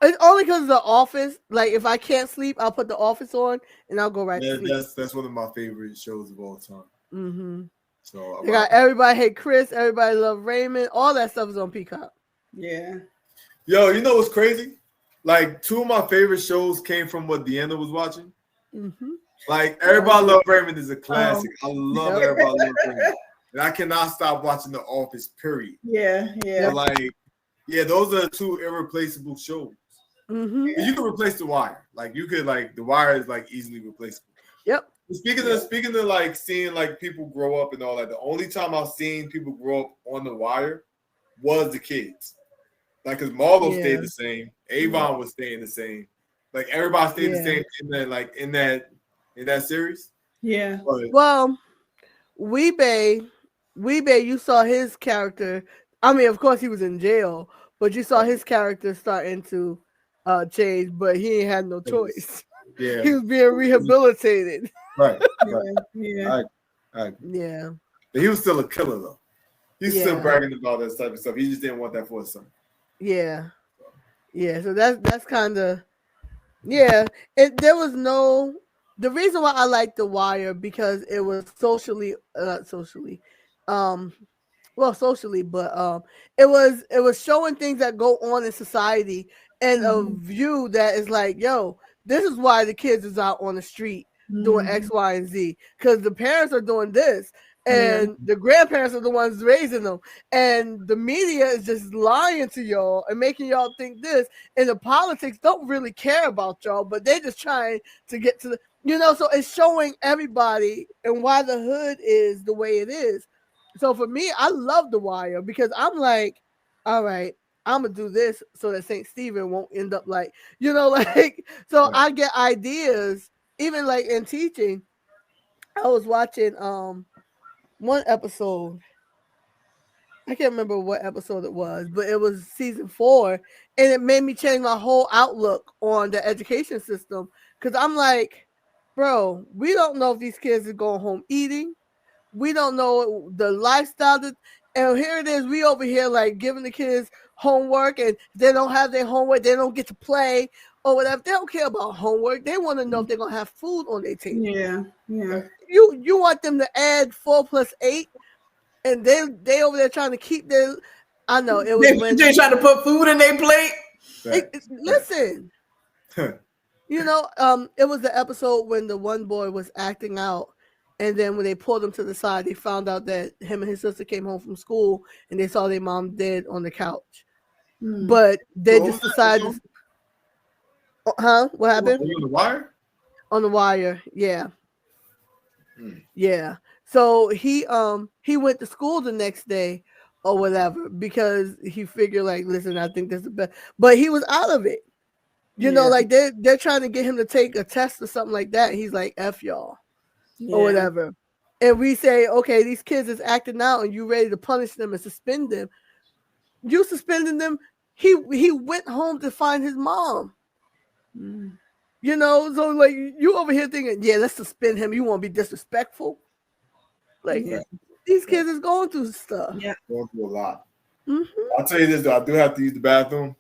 It's only because of The Office. Like if I can't sleep, I'll put The Office on and I'll go right to sleep.
That's one of my favorite shows of all time.
Mm-hmm.
So
they got Everybody Hate Chris, Everybody Love Raymond. All that stuff is on Peacock.
Yeah.
Yo, you know what's crazy? Like 2 of my favorite shows came from what Deanna was watching.
Mm-hmm.
Like Everybody Love Raymond is a classic. I love Everybody Love Raymond. And I cannot stop watching The Office, period.
Yeah.
But like, yeah, those are 2 irreplaceable shows.
Mm-hmm.
You can replace The Wire. Like you could like The Wire is like easily replaceable.
Yep.
Speaking of like seeing like people grow up and all that, the only time I've seen people grow up on The Wire was the kids. Like because Marlo stayed the same, Avon was staying the same, like everybody stayed the same in that series.
Yeah.
But,
well, Weebay, you saw his character. I mean, of course, he was in jail, but you saw his character starting to change. But he ain't had no choice.
Yeah,
he was being rehabilitated.
Right.
Yeah.
Yeah.
But he was still a killer though. He's still bragging about that type of stuff. He just didn't want that for his son.
Yeah. So that's kind of there was no. The reason why I liked The Wire because it was socially, but it was showing things that go on in society and a view that is like, yo, this is why the kids is out on the street doing X, Y, and Z because the parents are doing this. And the grandparents are the ones raising them. And the media is just lying to y'all and making y'all think this. And the politics don't really care about y'all, but they're just trying to get to the, so it's showing everybody and why the hood is the way it is. So for me, I love The Wire because I'm like, all right, I'm going to do this so that St. Stephen won't end up like, I get ideas, even like in teaching. I was watching, one episode I can't remember what episode it was, but it was season 4, and it made me change my whole outlook on the education system. Because I'm like, bro, we don't know if these kids are going home eating. We don't know the lifestyle that, and here it is. We over here like giving the kids homework, and they don't have their homework. They don't get to play or whatever. They don't care about homework. They want to know if they're gonna have food on their table.
Yeah.
You want them to add 4 + 8, and they over there trying to keep their. I know it was when
they trying to put food in their plate.
Listen. You know, it was the episode when the one boy was acting out, and then when they pulled him to the side, they found out that him and his sister came home from school, and they saw their mom dead on the couch. But they just decided. Huh? What happened?
On the Wire?
On the Wire, yeah. Yeah. So he went to school the next day or whatever because he figured like, listen, I think that's the best. But he was out of it. You know, like they're trying to get him to take a test or something like that. He's like, F y'all or whatever. And we say, okay, these kids is acting out and you ready to punish them and suspend them. You suspending them. He went home to find his mom. You know, so like you over here thinking, yeah, let's suspend him. You want to be disrespectful? Like these kids is going through stuff.
Yeah,
going through a lot. I'll tell you this though, I do have to use the bathroom,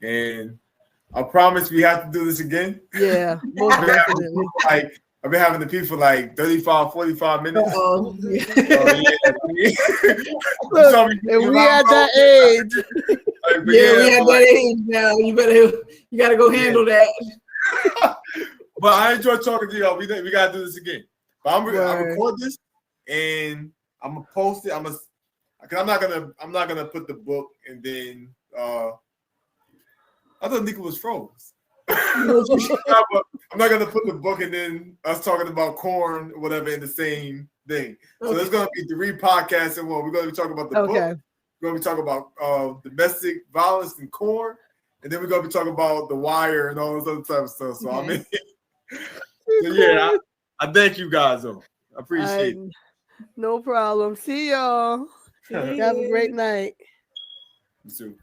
and I promise we have to do this again.
Yeah, most definitely.
I've been having the pee for like 35, 45 minutes.
Oh, yeah.
Look, and we at that age.
We at that age now. You gotta go handle that.
But I enjoy talking to y'all. We gotta do this again. But I record this and I'm gonna post it. Cause I'm not gonna put the book and then I thought Nika was froze. I'm not gonna put the book and then us talking about corn or whatever in the same thing. So there's gonna be 3 podcasts in one. We're gonna be talking about the book. We're gonna be talking about domestic violence and corn, and then we're gonna be talking about The Wire and all this other type of stuff. So I mean, so yeah, I thank you guys though. I appreciate it.
No problem. See y'all. Have a great night.
You too.